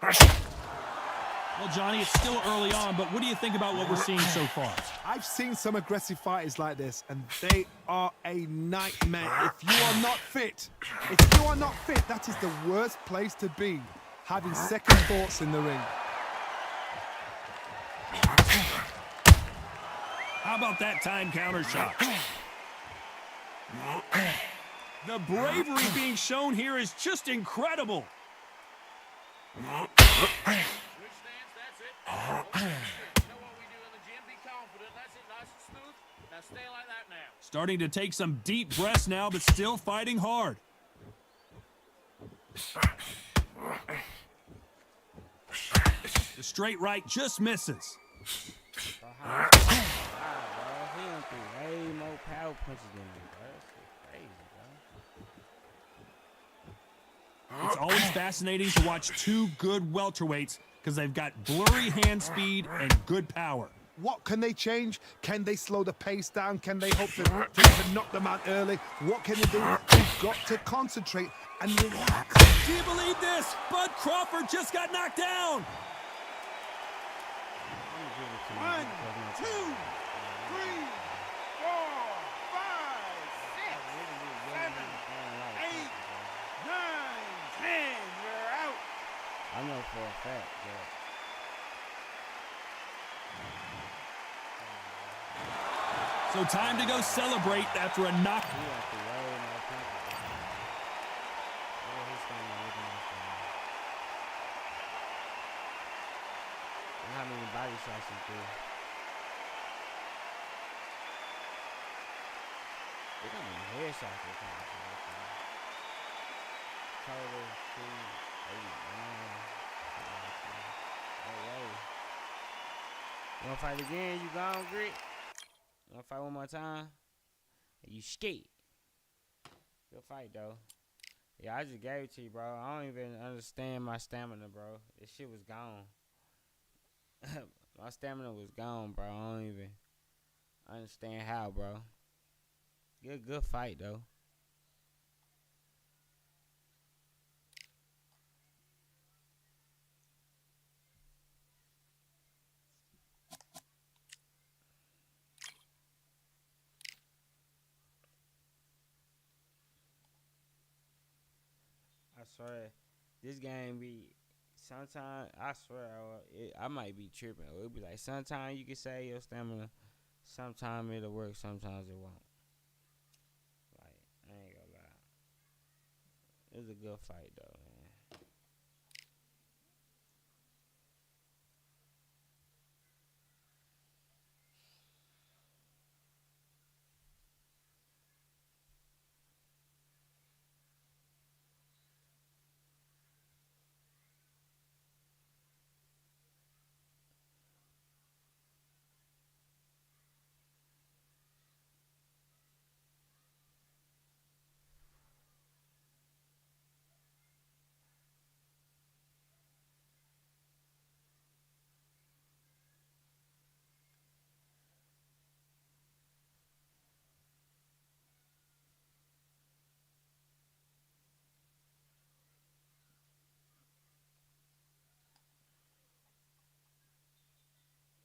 Well, Johnny, it's still early on, but what do you think about what we're seeing so far? I've seen some aggressive fighters like this, and they are a nightmare. If you are not fit, that is the worst place to be, having second thoughts in the ring. How about that time counter shot? The bravery being shown here is just incredible. Switch stance, that's it. You know what we do in the gym? Be confident. That's it, nice and smooth. Now stay like that now. Starting to take some deep breaths now, but still fighting hard. The straight right just misses. Bro, how bro? He done threw way more power punches than me, bro. That's crazy, bro. It's always fascinating to watch two good welterweights because they've got blurry hand speed and good power. What can they change? Can they slow the pace down? Can they hope to knock them out early? What can they do? They've got to concentrate and relax. Do you believe this? Bud Crawford just got knocked down. 1, 2, 3, 4, 5, 6, 7, 8, 9, 10. You're out. I know for a fact, yeah. So time to go celebrate after a knock. He got the way more punches. Oh, he's standing looking at him. Look how many body shots he threw. Look how many headshots they come out from. Total 2, 8, 9. Oh, whoa. You wanna fight again? You gone, Grit? You wanna fight one more time? You skate. Good fight, though. Yeah, I just gave it to you, bro. I don't even understand my stamina, bro. This shit was gone. My stamina was gone, bro. I don't even understand how, bro. Good fight, though. I swear, this game be, sometimes, I swear, I might be tripping. It'll be like, sometimes you can save your stamina, sometimes it'll work, sometimes it won't. Like, I ain't gonna lie. It was a good fight, though, man.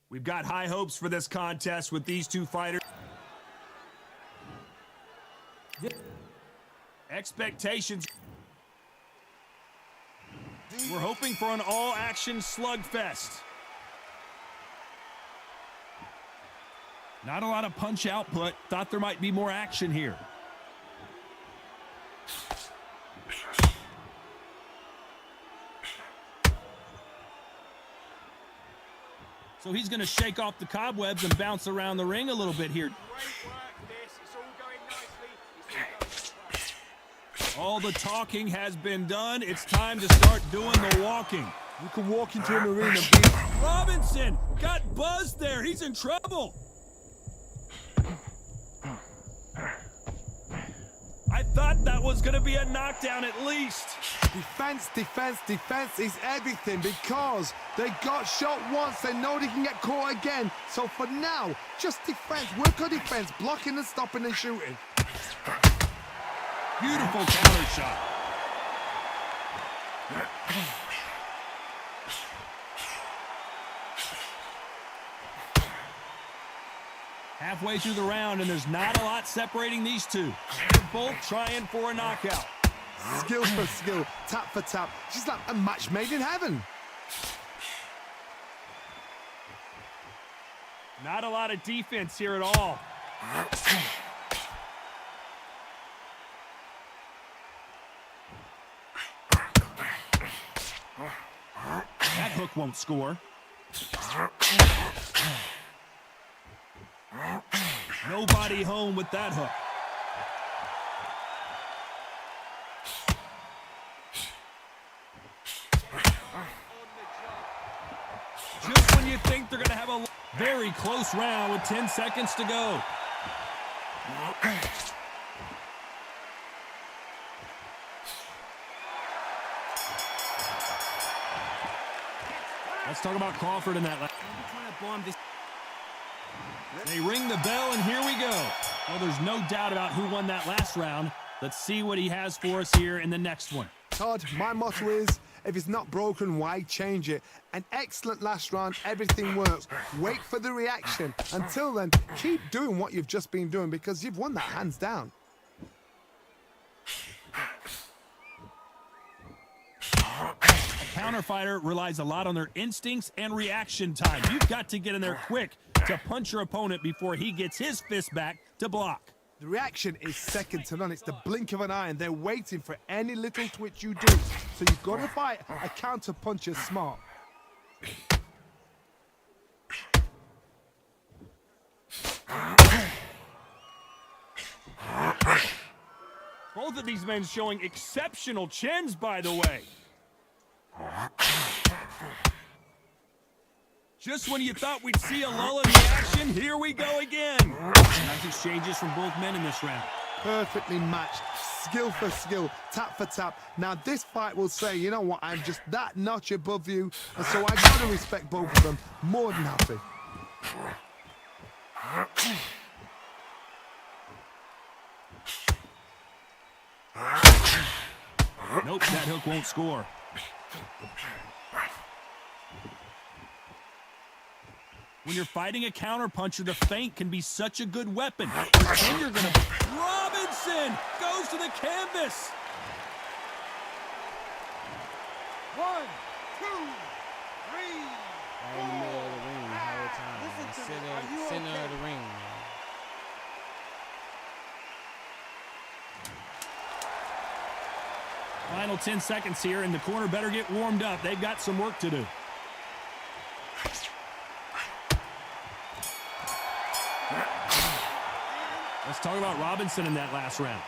We've got high hopes for this contest with these two fighters. Expectations. We're hoping for an all-action slugfest. Not a lot of punch output. Thought there might be more action here. So he's going to shake off the cobwebs and bounce around the ring a little bit here. Great work, this. It's all going nicely. It's all going well. All the talking has been done. It's time to start doing the walking. You can walk into an arena and beat. Robinson got buzzed there. He's in trouble. I thought that was going to be a knockdown at least. Defense, defense, defense is everything because they got shot once. They know they can get caught again. So for now, just defense. Work on defense, blocking and stopping and shooting. Beautiful counter shot. Halfway through the round, and there's not a lot separating these two. They're both trying for a knockout. Skill for skill, tap for tap. Just like a match made in heaven. Not a lot of defense here at all. That hook won't score. Nobody home with that hook. you think they're going to have a very close round with 10 seconds to go? Let's talk about Crawford in that last. They ring the bell, and here we go. Well, there's no doubt about who won that last round. Let's see what he has for us here in the next one. Todd, my motto is, if it's not broken, why change it? An excellent last round, everything works. Wait for the reaction. Until then, keep doing what you've just been doing because you've won that hands down. A counter fighter relies a lot on their instincts and reaction time. You've got to get in there quick to punch your opponent before he gets his fist back to block. The reaction is second to none. It's the blink of an eye, and they're waiting for any little twitch you do. So you've got to fight a counter puncher smart. Both of these men showing exceptional chins, by the way. Just when you thought we'd see a lull in the action, here we go again. Nice exchanges from both men in this round. Perfectly matched, skill for skill, tap for tap. Now this fight will say, you know what, I'm just that notch above you, and so I gotta respect both of them. More than happy. Nope, that hook won't score. When you're fighting a counterpuncher, the feint can be such a good weapon. Then you're gonna... Robinson goes to the canvas. 1, 2, 3, Right in the middle of the ring the whole time. Listen to me. Are you Center okay? of the ring, man. Final 10 seconds here, and the corner better get warmed up. They've got some work to do. Let's talk about Robinson in that last round.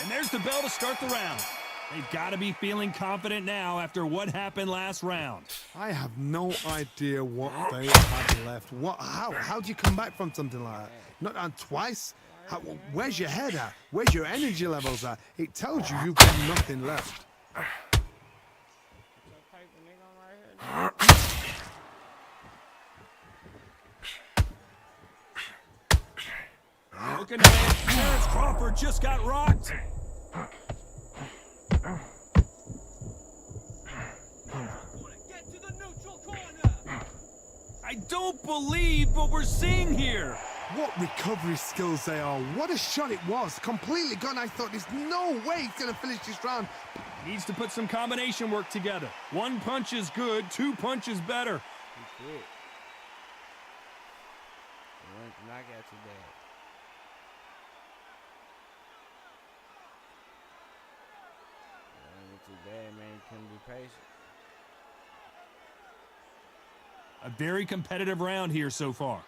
And there's the bell to start the round. They've got to be feeling confident now after what happened last round. I have no idea what they had left. How do you come back from something like that? Not on twice? Where's your head at? Where's your energy levels at? It tells you you've got nothing left. Looking at Terrence Crawford just got rocked. Get to the neutral corner. I don't believe what we're seeing here. What recovery skills they are. What a shot it was. Completely gone. I thought there's no way he's going to finish this round. Needs to put some combination work together. One punch is good, two punches better. He quit. Knock out too bad. Too bad, man. Couldn't be patient. A very competitive round here so far.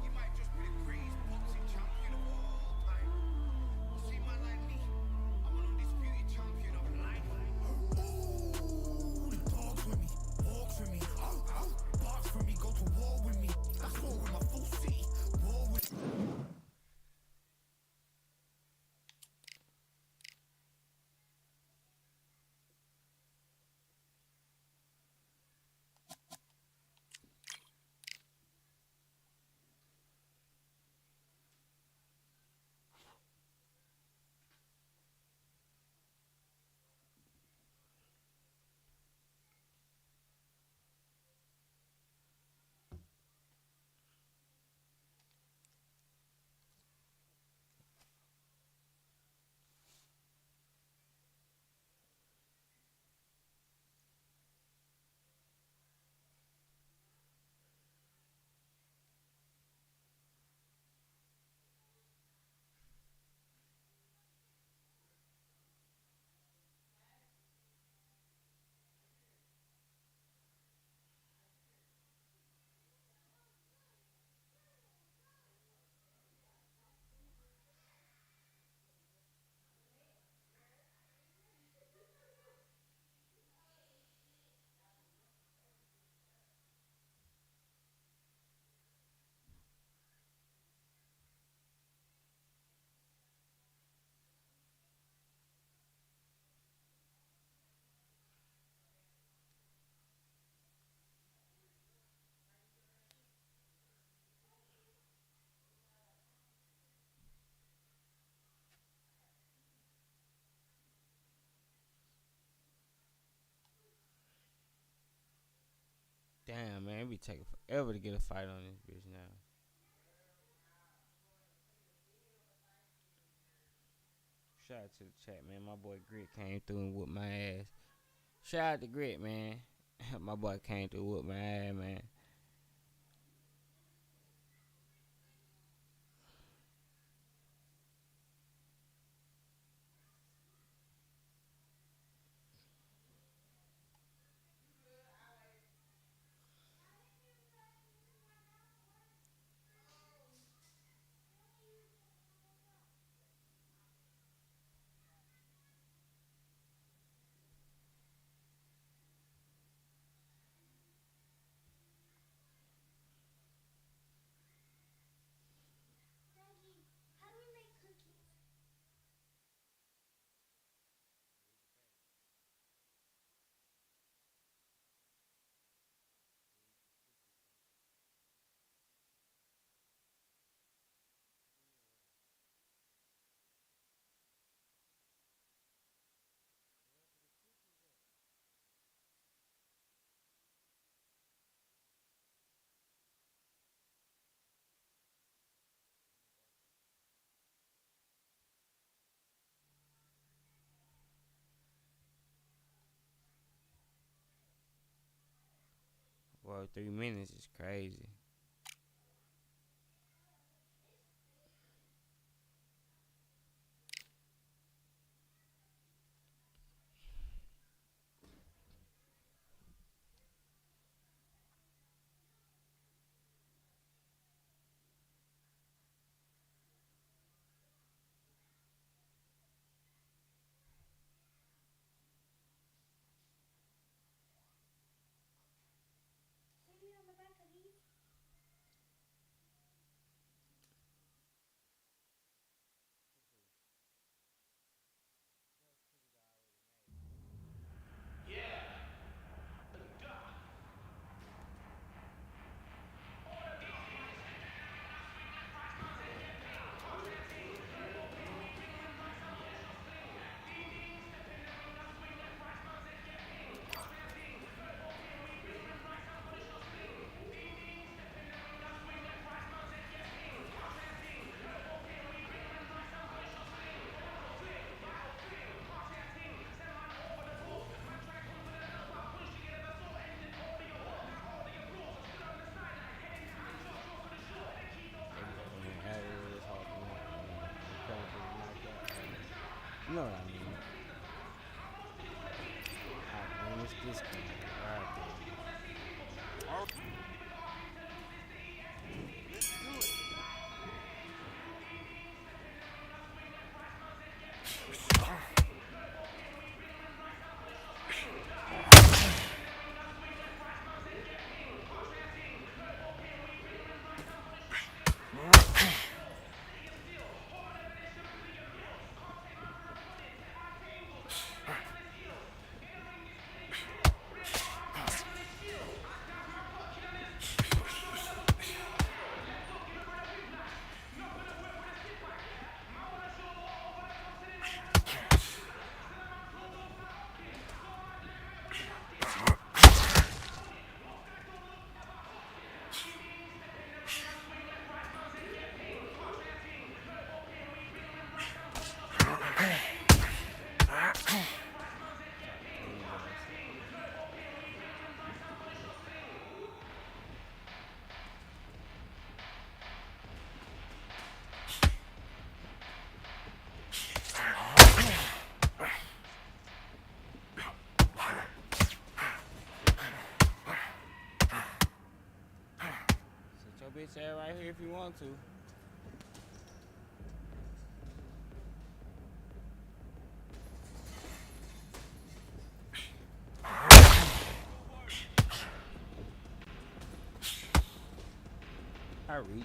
You might just be the greatest boxing champion of all time. You see, man like me, I'm an undisputed champion of life. Ooh, talk with me, walk with me, box for me, go to war with me. That's war with my Damn, man, it be taking forever to get a fight on this bitch now. Shout out to the chat, man. My boy Grit came through and whooped my ass. Shout out to Grit, man. My boy came through and whooped my ass, man. Well, 3 minutes is crazy. You know what I mean? Alright, man, it's this guy right there. Sit your bitch ass right here if you want to. I reach.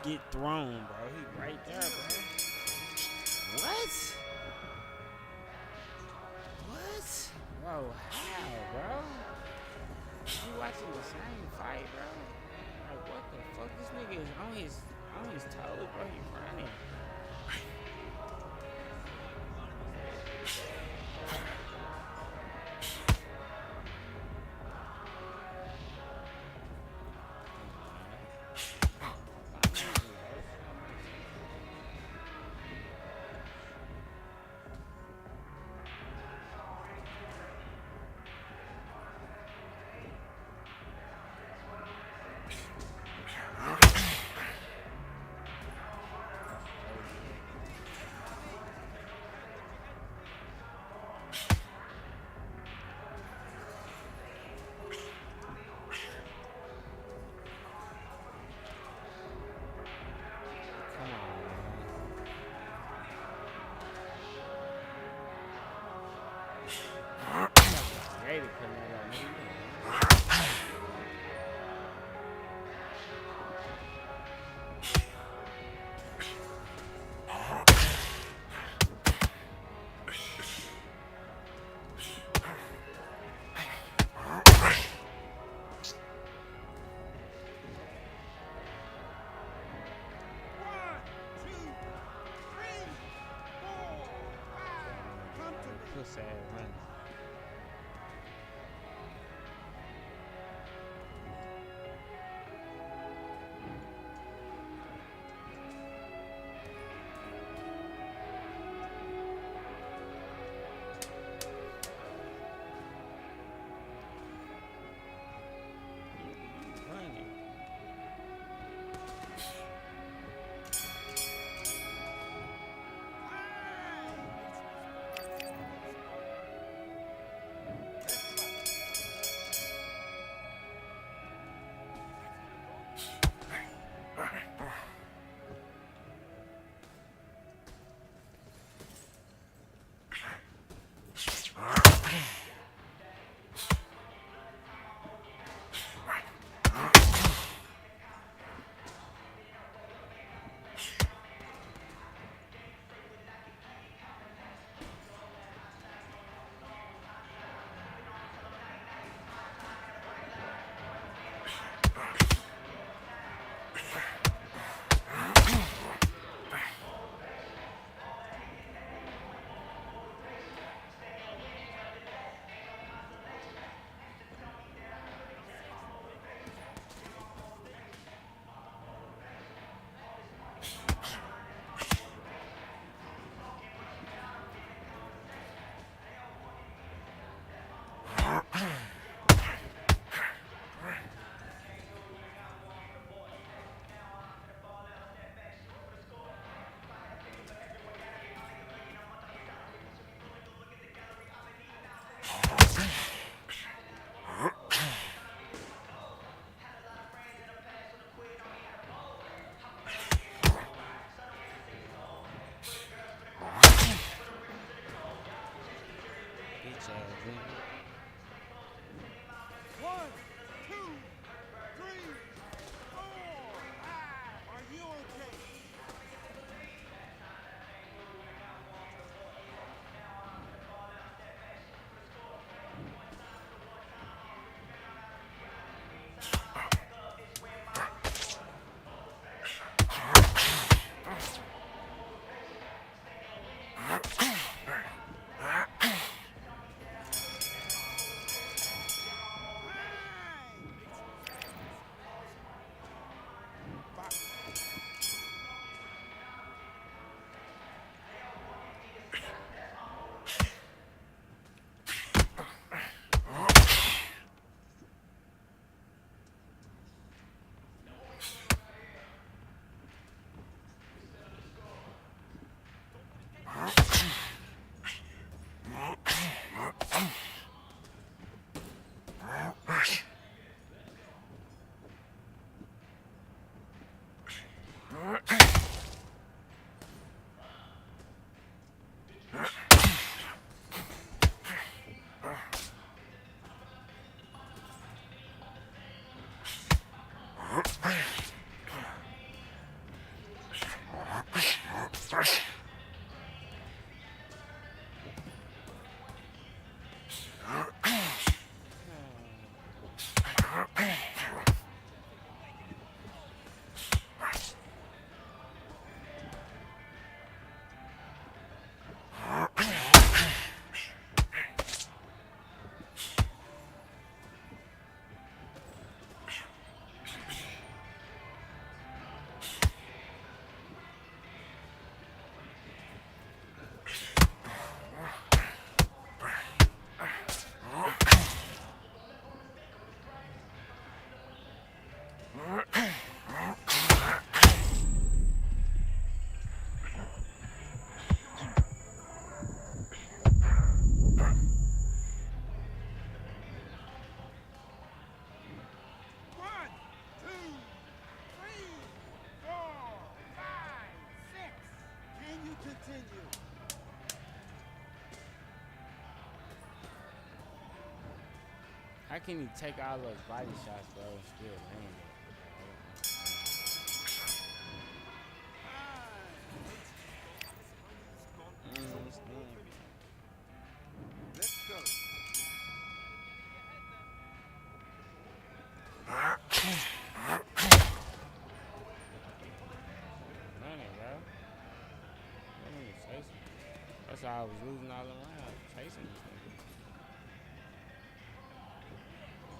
get thrown, bro. He right there, bro. What? What? Bro, how, bro? You watching the same fight, bro? Like, what the fuck? This nigga is on his toes, bro. He running. Sad run. How can he take all those body shots, bro, and still land it? Let's go. Running, bro. That's why I was losing all around, chasing this nigga.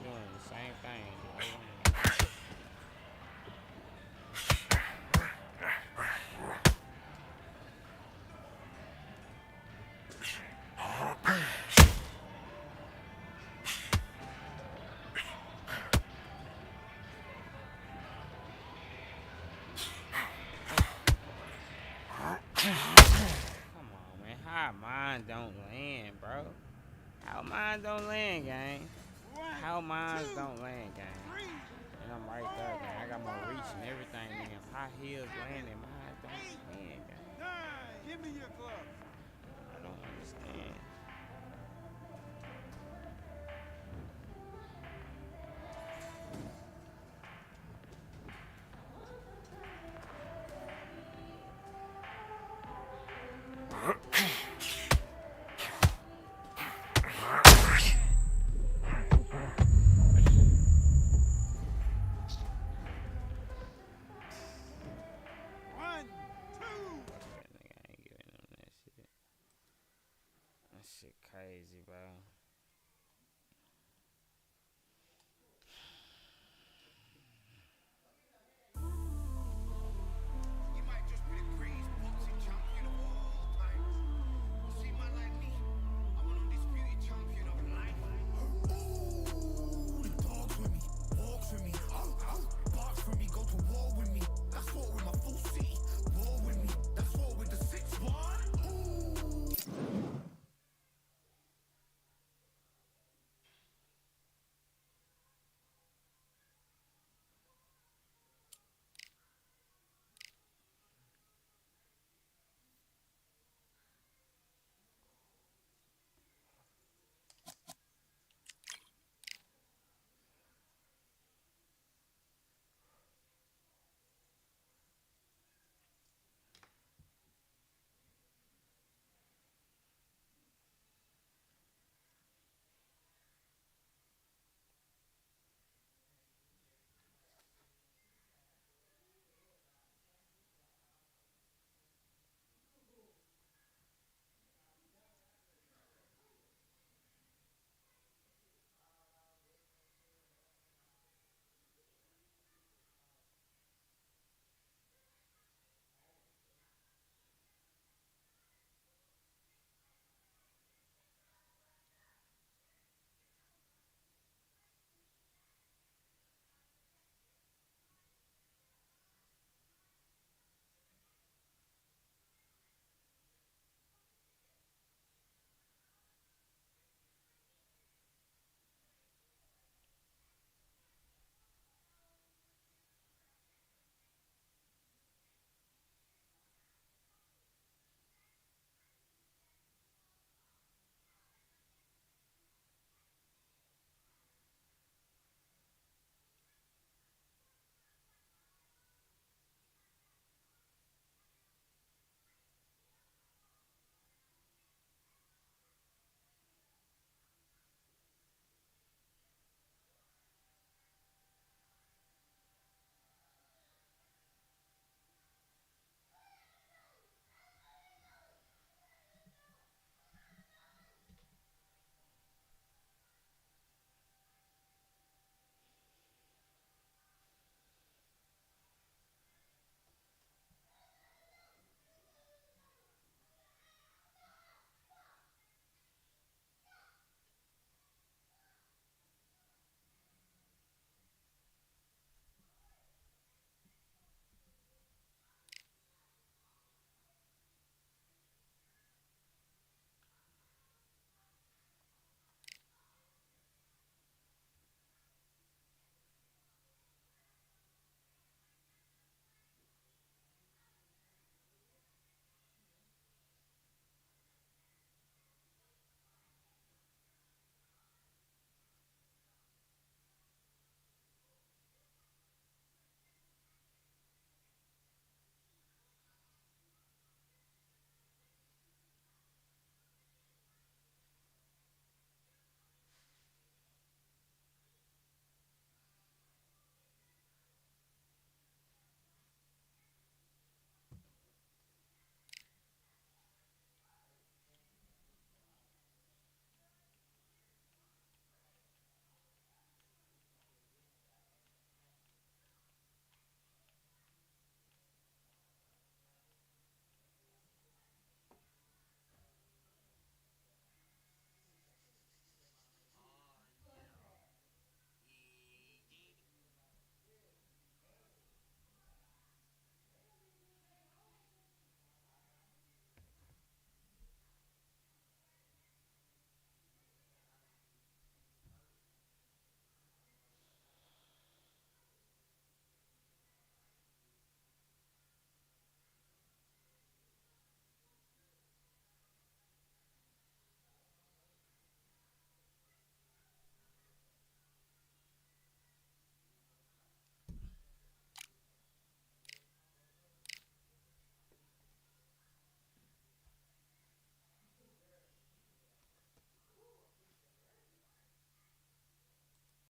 Doing the same thing. Come on, man. How mine don't land, bro? How mine don't land, gang? How mine don't land, gang? And I'm right there, gang. I got more reach and everything, man. High heels landing, mine don't land, gang. Give me your glove. I don't understand. That nigga ain't giving him that shit. That shit crazy, bro.